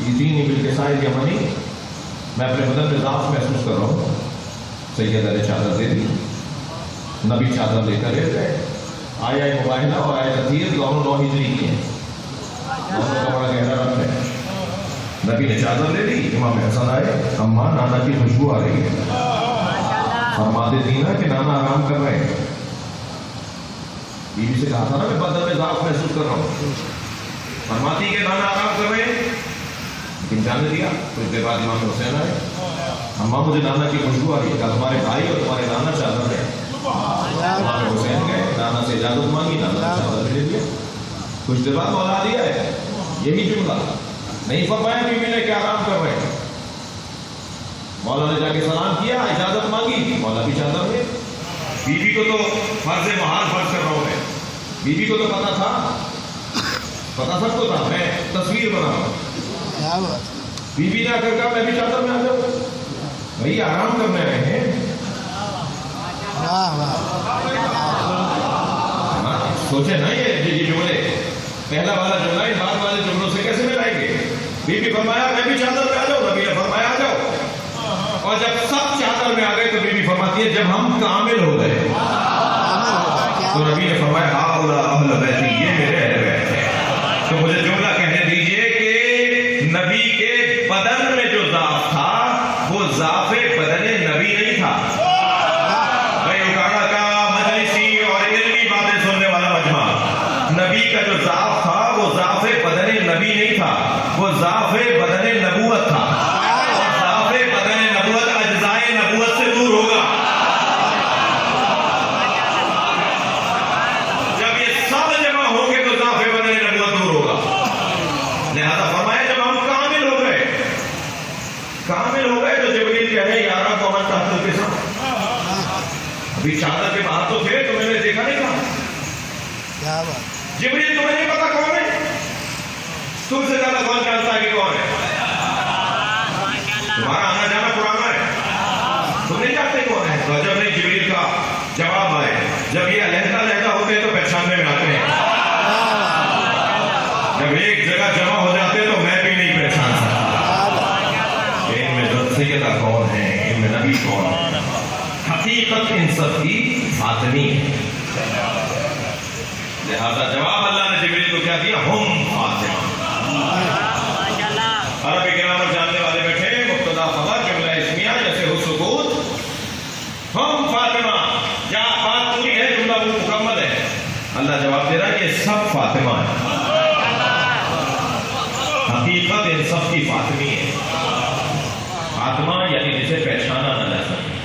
ایزینی بالکساء الیمنی، میں اپنے بدن میں ضعف محسوس کر رہا ہوں. سیدہ نے چادر دے دی. نبی چادر لے کر لیٹ گئے. آیا مباہلہ اور آیا تطہیر دونوں 9 ہجری کی ہیں، دونوں کا بڑا گہرا ربط ہے. نبی نے چادر لے لی. امام حسن آئے، اماں نانا کی خوشبو آ رہی ہے. فرماتے دینا کہ نانا آرام کر رہے ہیں. بیوی سے کہا تھا نا میں بدن میں ضعف محسوس کر رہا ہوں. فرماتی کہ نانا آرام کر رہے ہیں، لیکن جانے دیا. کچھ دیر بعد امام حسین آئے، اماں مجھے نانا کی خوشبو آ رہی ہے. کہا تمہارے بھائی اور تمہارے نانا چادر ہے. امام حسین گئے، نانا سے اجازت مانگی، نانا چادر لے لیا. کچھ دیر بعد مولا دیا ہے. یہی جملہ نہیں فرمایا بیوی نے کہ آرام کر رہے ہیں. مولا نے جا کے سلام کیا، اجازت مانگی، مولا بھی چادر میں. بیوی کو تو فرض محال فرض کر رہا ہوں میں. بیوی کو تو پتا تھا، پتا سب کو تھا میں تصویر بنا رہا ہوں. بیوی نے آ کر کہا میں بھی چادر میں آ جاؤں. بھائی آرام کرنے آئے ہیں. سوچے نا یہ جملے، پہلا والا جملہ ان بعد والے جملوں سے کیسے ملائیں گے. بیوی فرمایا میں بھی چادر میں آ جاؤں. نبی نے فرمایا آ جاؤ. اور جب سب چادر میں آ گئے تو بیوی فرماتی ہے جب ہم کامل ہو گئے تو نبی نے فرمایا ہؤلاء اہل بیتی، یہ میرے اہل بیت ہیں. تو مجھے جملہ کہنے دیجئے کہ نبی کے بدن میں جو ضعف تھا وہ ضعف بدن نبی نہیں تھا. بھائی اکاڑا کا مجلسی اور علمی باتیں سننے والا مجمع، نبی کا جو ضعف تھا وہ ضعف بدن نبی نہیں تھا، وہ ضعف بدن نبوت تھا. ضعف بدن نبوت اجزائے نبوت سے دور ہوگا. جب یہ سب جمع ہوں گے تو ضعف بدن نبوت دور ہوگا. لہذا فرمایا جب ہم کامل ہو گئے تو جبریل کہہ رہے یارا کون چادر کے ساتھ. ابھی چادر کے باہر تو تھے تو میں نے دیکھا نہیں تھا. جبریل تمہیں نہیں پتا کون ہے؟ تم سے زیادہ کون جانتا ہے کہ کون ہے؟ تمہارا آنا جانا پرانا ہے، تم نہیں جانتے کون ہے. تو جب نہیں جبریل کا جواب آئے، جب یہ علیحدہ ہوتے ہیں تو پہچاننے میں آتے ہیں. جب ایک جگہ جمع ہو جاتے ہیں تو میں بھی نہیں پہچان سکتا کہ ان میں سیدہ کون ہے، ان میں نبی کون ہے. حقیقت ان سب کی فاطمی ہے. لہذا جواب اللہ نے جبریل کو کیا دیا؟ ہم فاطمہ. عربی گرامر جاننے والے بیٹھے، مبتدا خبر جملہ اسمیہ جیسے ہو سکوت. ہم فاطمہ، یا بات پوری ہے، جملہ وہ مکمل ہے. اللہ جواب دے رہا ہے کہ سب فاطمہ ہے. حقیقت ان سب کی فاطمی ہے. فاطمہ یعنی جسے پہچانا نہ جا سکے.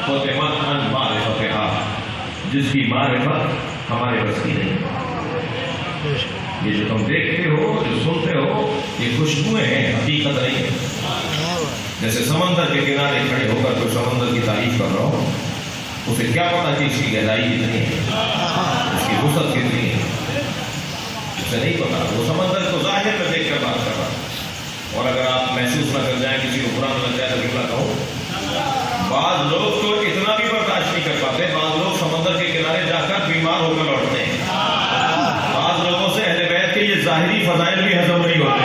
فاطمہ ان معرفتہا، جس کی معرفت ہمارے بس کی نہیں. یہ جو تم دیکھتے ہو جو سنتے ہو یہ خوشبوئیں ہیں، حقیقت نہیں ہے۔ کیا بات جیسے سمندر کے کنارے کھڑے ہو کر کوئی سمندر کی تعریف کر رہا ہو، اسے کیا پتا کہ اس کی گہرائی کتنی ہے، اس کی وسعت کتنی ہے، اسے نہیں پتا۔ وہ سمندر کو ظاہر میں دیکھ کر بات کر رہا ہے۔ اور اگر آپ محسوس نہ کر جائیں، کسی کو برا نہ لگ جائے تو کیوں نہ کہو، بعض لوگ تو اتنا بھی برداشت نہیں کر پاتے، بعض لوگ سمندر کے کنارے جا کر بیمار ہو کر لوٹتے ہیں۔ بعض لوگوں سے اہل بیت کے یہ ظاہری فضائل بھی ہضم نہیں ہوتے،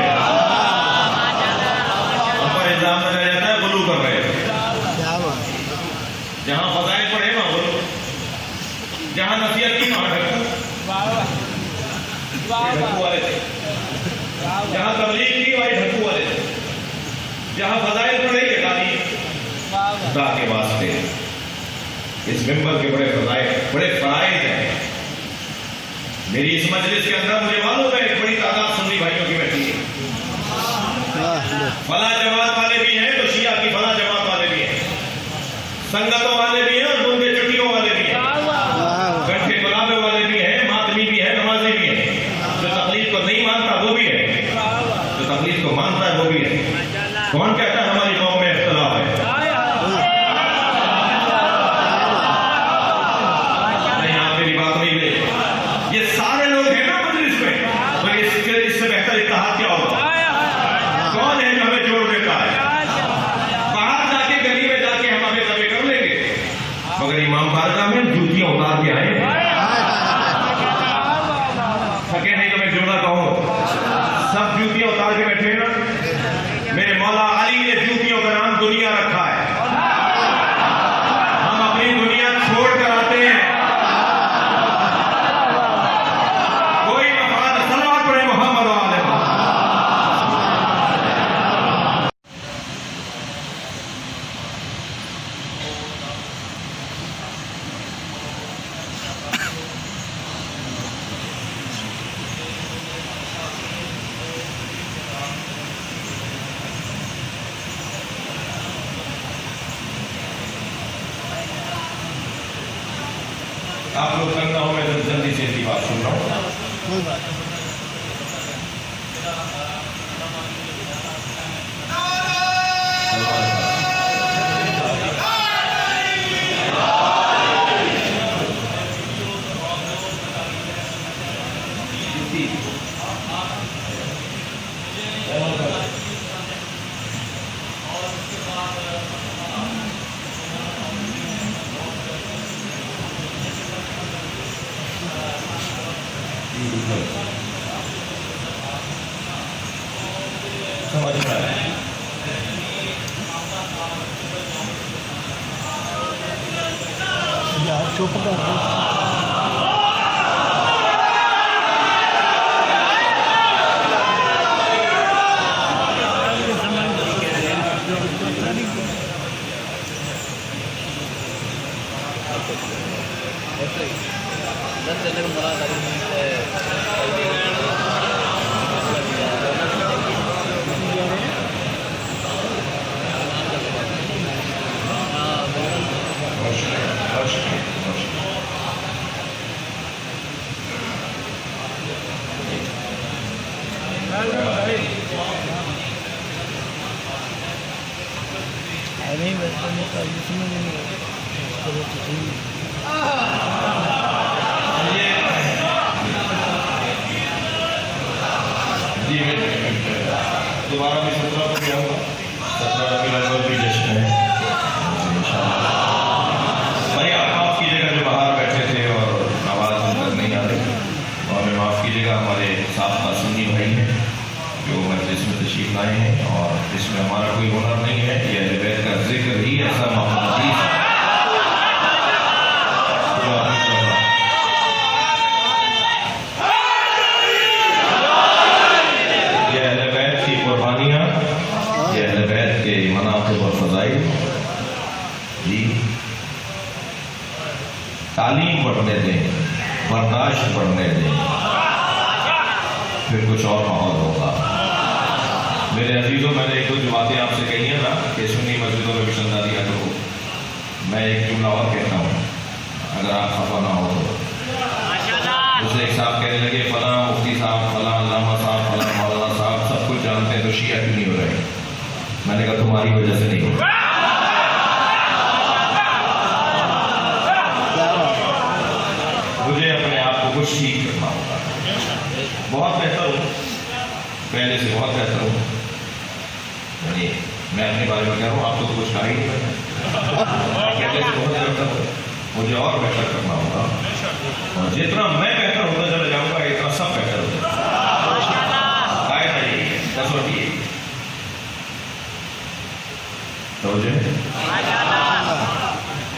ان پر الزام لگایا جاتا ہے غلو کر رہے ہیں۔ کیا بات جہاں فضائل پڑھے وہاں غلو، جہاں نصیحت کی وہاں ڈھکو، یہ ڈھکو والے تھے۔ جہاں تبلیغ کی وہی ڈھکو والے تھے، جہاں فضائل پڑھے یہ گالی خدا کے واسطے۔ اس ممبر کے بڑے فضائل، بڑے فرائض ہیں۔ میری اس مجلس کے اندر مجھے معلوم ہے ایک بڑی تعداد سنی بھائیوں کی بیٹھی ہے، فلاں جماعت والے بھی ہیں تو شیعہ کی فلاں جماعت والے بھی ہیں، سنگتوں والے بھی ہیں اور گنگے چٹیوں والے بھی ہیں، گٹھے گلابے والے بھی ہیں، ماتمی بھی ہیں، نمازی بھی ہیں۔ جو تقلید کو نہیں مانتا وہ بھی ہے، جو تقلید کو مانتا ہے وہ بھی ہے۔ کون کہتا ہے ہماری قوم میں اختلاف ہے؟ نہیں، آپ میری بات نہیں لے۔ یہ سارے لوگ ہیں نا مجلس میں، تو اس سے بہتر اتحاد کیا ہوگا؟ کون ہے جو ہمیں جوڑ دیتا ہے؟ باہر جا کے گلی میں جا کے ہم ہمیں دبے کر لیں گے، مگر امام بارگاہ میں جوتیاں اتار کے آئے ہیں۔ تھکے نہیں تو میں جملہ کہوں، سب جوتیاں اتار کے بیٹھے ہیں نا۔ میرے مولا علی نے جوتیوں کا نام دنیا رکھا ہے، ہم اپنی دنیا چھوڑ کر آتے ہیں۔ کوئی مفاد صلوات پڑھے محمد وآلہ محمد۔ آپ لوگ تنگ نہ ہو، میں جلدی سے ایسی بات سن رہا ہوں۔ کوئی بات نہیں۔ سمجھ میں آیا؟ یار چپ کر جی دوبارہ بھی 17 کو بھی آؤں گا، 17 ربیع الاول بھی جشن ہے بھائی۔ آپ معاف کیجیے گا جو باہر بیٹھے تھے اور آواز ان تک نہیں آ رہی، اور ہمیں معاف کیجیے گا ہمارے سابقہ سنی بھائی ہیں جو مجلس میں تشریف لائے ہیں، اور اس میں ہمارا کوئی ہنر نہیں ہے، یہ اہل بیت کا ذکر ہی ایسا محمد ہے جو آپ نے کہا۔ یہ اہل بیت کی قربانیاں، یہ اہل بیت کے مناقب اور فضائل، جی تعلیم پڑھنے دیں، برداشت پڑھنے دیں، پھر کچھ اور ماحول ہوگا۔ میرے عزیزوں، میں نے ایک دو جو باتیں آپ سے کہی ہیں نا کہ سنی مسجدوں میں بھی چندہ دیا کرو، میں ایک جملہ اور کہتا ہوں اگر آپ خفا نہ ہو تو۔ دوسرے ایک صاحب کہنے لگے فلاں مفتی صاحب فلاں شیعہ کیوں نہیں ہو رہے؟ میں نے کہا تمہاری وجہ سے نہیں ہو رہا. مجھے اپنے آپ کو کچھ ٹھیک کرنا ہوگا. بہت بہتر ہوں, پہلے سے بہت بہتر ہوں. یعنی میں اپنے بارے میں کہہ رہا ہوں, آپ کو تو کچھ کہا ہی نہیں. پہلے سے بہت بہتر ہوں, مجھے اور بہتر کرنا ہوگا. اور جتنا میں بہتر ہوتا چلا جاؤں گا اتنا سب بہتر ہوتا ہے.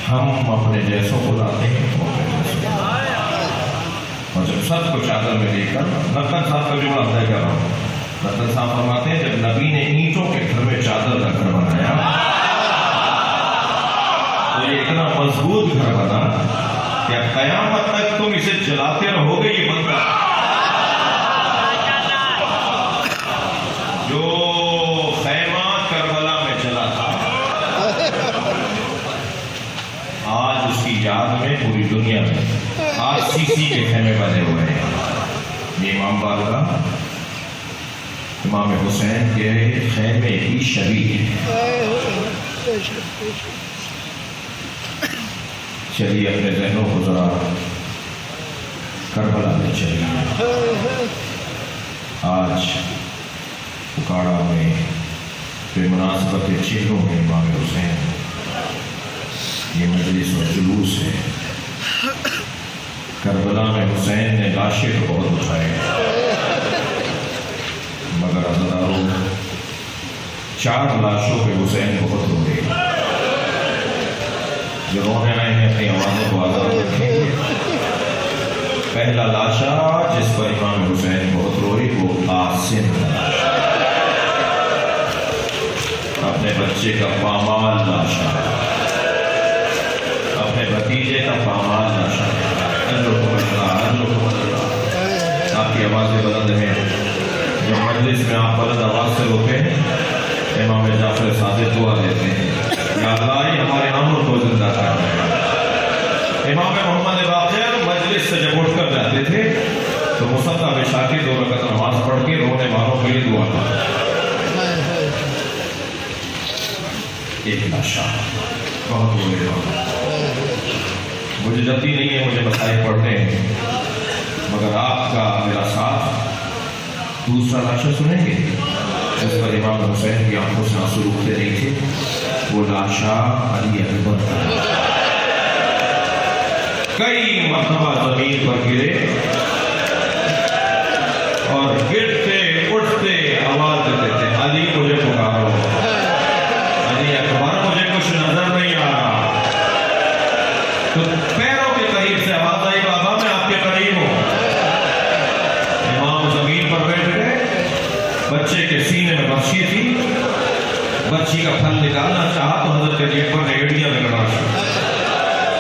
ہم اپنے جیسوں کو لاتے ہیں اور جب سب کو چادر میں لے کر, رتن صاحب کا جملہ ادا کر رہا ہوں. رتن صاحب فرماتے ہیں جب نبی نے اینٹوں کے گھر میں چادر کا گھر بنایا تو یہ اتنا مضبوط گھر بنا کہ قیامت تک تم اسے جلاتے رہو گے, یہ بنتا. جو خیمہ کربلا میں چلا تھا آج اس کی یاد میں پوری دنیا میں آج سی کے خیمے بنے ہوئے ہیں. یہ امام بارگاہ امام حسین کے خیمے کی شبیہ ہے. چلیے اپنے ذہنوں کو ذرا کربلا میں چلیے. آج اکاڑا میں بے مناسبت چہروں میں امام حسین یہ مجلس اور جلوس ہے. کربلا میں حسین نے لاشیں تو بہت اٹھائے مگر عزیزانو 4 لاشوں پہ حسین بہت روئے. جو رونے آئے ہیں اپنی آوازوں کو آزاد رکھیں. پہلا لاشا جس پر امام حسین بہت روئے وہ قاسم لاشا, اپنے بچے کا پامال لاشا, اپنے بھتیجے کا پامال لاشا. آپ کی آوازیں بلند ہیں. جو مجلس میں آپ بلند آواز سے روتے ہیں امام جعفر صادق دعا دیتے ہیں, یا اللہ ہمارے امن کو زندہ کر رہے ہیں. امام محمد باقر مجلس سے جب اٹھ کر جاتے تھے تو مصطفیٰ بشا کے 2 رکعت نماز پڑھ کے رونے والوں کے لیے دعا کرتے. ایک لاشا بہت رونے والا. مجھے جلدی نہیں ہے, مجھے مسائل پڑھنے ہیں, مگر آپ کا میرا ساتھ. دوسرا لاشا سنیں گے جس پر امام حسین کی آنکھوں سے آنسو رکتے نہیں تھے, وہ لاشا علی اکبر کا. کئی مرتبہ زمین پر گرے اور گرتے اٹھتے آواز دیتے تھے, علی مجھے پکارو, علی اکبر مجھے کچھ نظر نہیں آ رہا. تو پیروں کے قریب سے آواز آئی, بابا میں آپ کے قریب ہوں. امام زمین پر بیٹھ گئے. بچے کے سینے میں بچی تھی, بچی کا پھل نکالنا چاہا تو حضرت علی اکبر نے ایڑیاں رگڑا.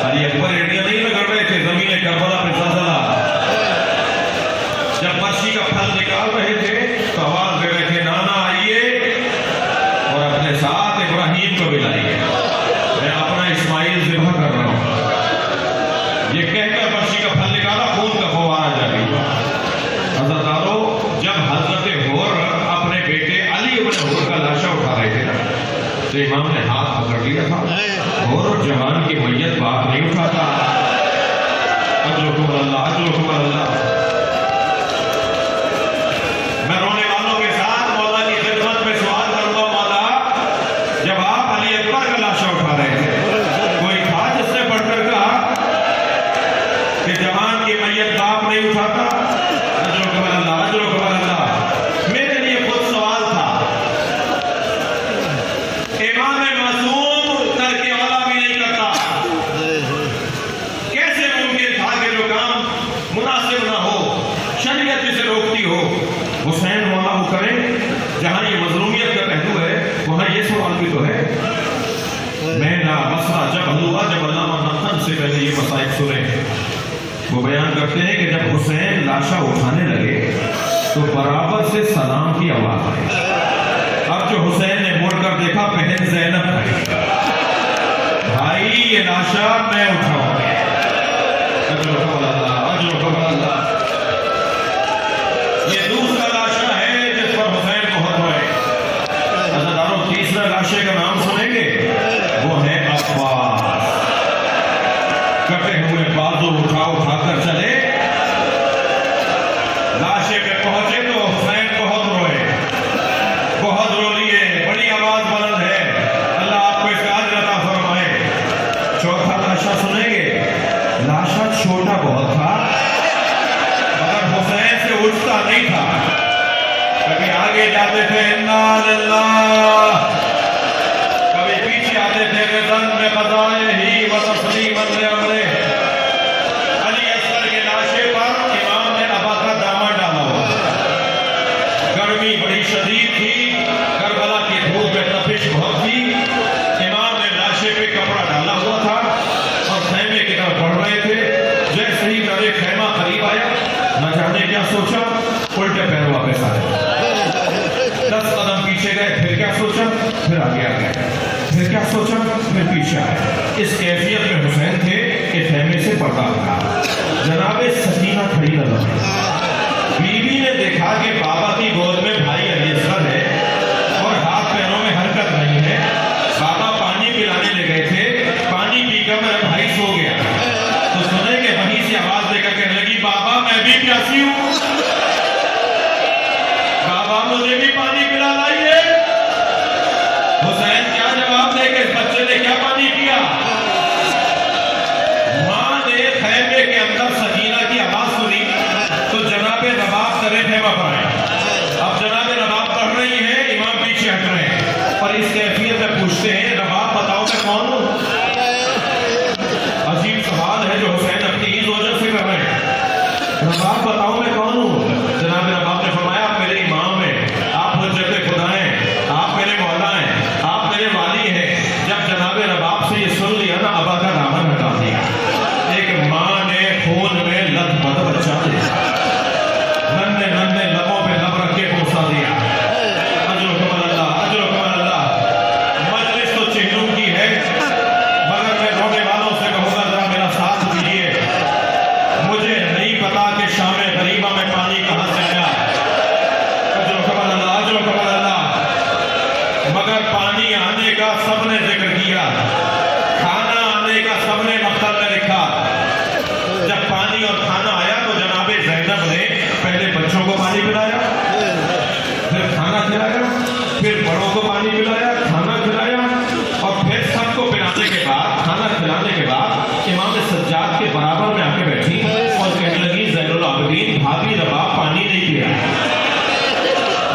علی اکبر ایڑیاں نہیں رگڑ رہے تھے, زمین کربلا پہ زلزلہ. جب بچی کا پھل نکال رہے تھے تو آواز دے رہے تھے, نانا آئیے اور اپنے ساتھ ابراہیم کو بھی لائیے, میں اپنا اسماعیل ذبح کر رہا ہوں. یہ کہہ کر بچی کا پھل نکالا, خون کا فوارہ جاری. حضرتانو جب حضرت حور اپنے بیٹے علی ابن حور کا لاشا اٹھا رہے تھے تو امام نے ہاتھ پکڑ لیا تھا. حور جوان کی میت باپ نہیں اٹھاتا. اجرکم اللہ, اجرکم اللہ. میں رونے والوں کے ساتھ مولا کی خدمت میں سوال کروں گا, مولا جب آپ علی اکبر کا لاشا اٹھا رہے تھے کوئی تھا جس نے پڑھ کر کہا کہ جوان کی میت باپ نہیں اٹھاتا؟ اجرکم اللہ, اجرکم اللہ. میرے لیے خود سوال تھا. امام معصوم ترک اولا بھی نہیں کرتا. کیسے ممکن تھا کہ جو کام مناسب نہ ہو شریعت اسے روکتی ہو, حسین مولا وہ کرے؟ جہاں یہ مظلومیت کا پہلو ہے وہاں یہ سوال بھی تو ہے. میں نہ مسئلہ جب علامہ نتن سے پہلے یہ مسائل سنے, وہ بیان کرتے ہیں کہ جب حسین لاشا اٹھانے لگے تو برابر سے سلام کی آواز آئی. اب جو حسین نے مڑ کر دیکھا بہن زینب ہے. بھائی یہ لاشا میں اٹھاؤں گا. اجرکم اللہ, اجرکم اللہ. یہ دوسرا لاشا ہے جس پر حسین بہت روئے. لاشا سنیں گے؟ لاشا چھوٹا بہت تھا مگر حسین سے اٹھتا نہیں تھا. کبھی آگے جاتے تھے انا للہ، کبھی پیچھے آتے تھے رضن میں قضائے ہی و تسلیما لامرہ. علی اصغر کے لاشے پر امام نے ابا کا دامن ڈالا ہوا. گرمی بڑی شدید تھی، کربلا کی دھوپ میں تپش بہت تھی. امام نے لاشے پہ کپڑا ڈالا ہوا تھا اور خیمے کی طرف بڑھ رہے تھے. جیسے ہی کبھی خیمہ قریب آیا، نہ جانے کیا سوچا، الٹے پیر واپس آئے. 10 قدم پیچھے گئے، پھر کیا سوچا، پھر آگے آ گئے. پھر کیا سوچا، پھر پیچھے آئے. اس کیفیت میں حسین تھے کہ خیمے سے پردہ ہٹا. جناب سکینہ کھڑی نظر آئی. بیوی نے دیکھا کہ بابا کی گود میں بھائی علی اصغر ہے اور ہاتھ پیروں میں حرکت نہیں ہے. بابا پانی پلانے لے گئے تھے، پانی پی کر میرا بھائی سو گیا. تو سنے کہ وہیں سے آواز دے کر کہنے لگی بابا میں بھی پیاسی ہوں، بابا مجھے بھی پانی پلا لائیے. حسین کیا جواب دے کہ اس بچے نے کیا پانی پیا؟ ماں نے خیمے کے اندر سکینہ کی آواز سنی تو جناب رباب کرے تھے وفائیں. اب جناب رباب پڑھ رہی ہیں، امام پیچھے ہٹ رہے ہیں اور اس کیفیت میں پوچھتے ہیں رباب بتاؤ میں کون ہوں؟ عجیب سوال ہے جو حسین اپنی ہی زوجہ سے کر رہے ہیں. رباب بتاؤ میں کون ہوں؟ جناب رباب نے فرمایا آپ میرے امام ہیں، آپ حجت خدا ہیں، آپ میرے مولا ہیں، آپ میرے والی ہیں. جب جناب رباب سے یہ سن لیا نا، ابا کا دامن ہٹا دیا. ایک ماں نے خون میں لت پت بچہ دیا، ننھے ننھے لبوں پہ لب رکھ کے پوسا دیا. اجرکم اللہ، اجرکم اللہ. مجلس تو چہروں کی ہے مگر میں رونے والوں سے کہوں گا ذرا میرا ساتھ دیجیے. مجھے نہیں پتا کہ شام غریبہ میں پانی کہاں سے آیا. اجرکم اللہ، اجرکم اللہ. مگر پانی آنے کا سب نے ذکر کیا، کھانا آنے کا سب نے مقصد میں لکھا. جب پانی اور کھانا آیا تو جناب زینب نے پہلے بچوں کو پانی پلایا، پھر کھانا کھلایا، پھر بڑوں کو پانی پلایا، کھانا کھلایا اور پھر سب کو پلانے کے بعد، کھانا کھلانے کے بعد امام سجاد کے برابر میں آ کے بیٹھی اور کہنے لگی زین العابدین بھابھی رباب پانی نہیں پیا.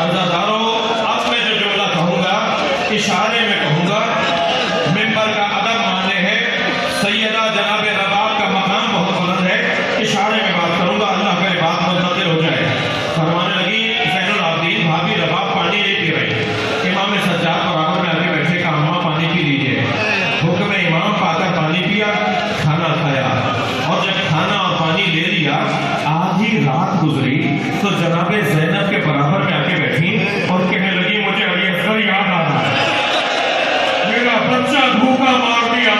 عزاداروں اب میں جو جملہ کہوں گا اشارے میں کہوں گا. ممبر کا ادب مانے ہے، سیدہ جناب رباب کا مقام بہت بلند ہے. اشارے میں بات کروں گا، اللہ کرے بات منتقل ہو جائے. فرمانے لگی زین العابدین بھابھی رباب پانی نہیں پی رہی. امام سجاد برابر میں آ کے بیٹھے کہا اماں پانی پی لیجیے. حکم امام پا کر پانی پیا، کھانا کھایا اور جب کھانا اور پانی لے لیا آدھی رات گزری تو جناب زینب کے برابر میں آ کے بیٹھی اور کہنے لگی مجھے علی اصغر یاد آ رہا ہے، میرا بچہ بھوکا مار دیا.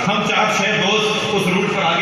ہم 4-6 دوست اس روٹ پر آگے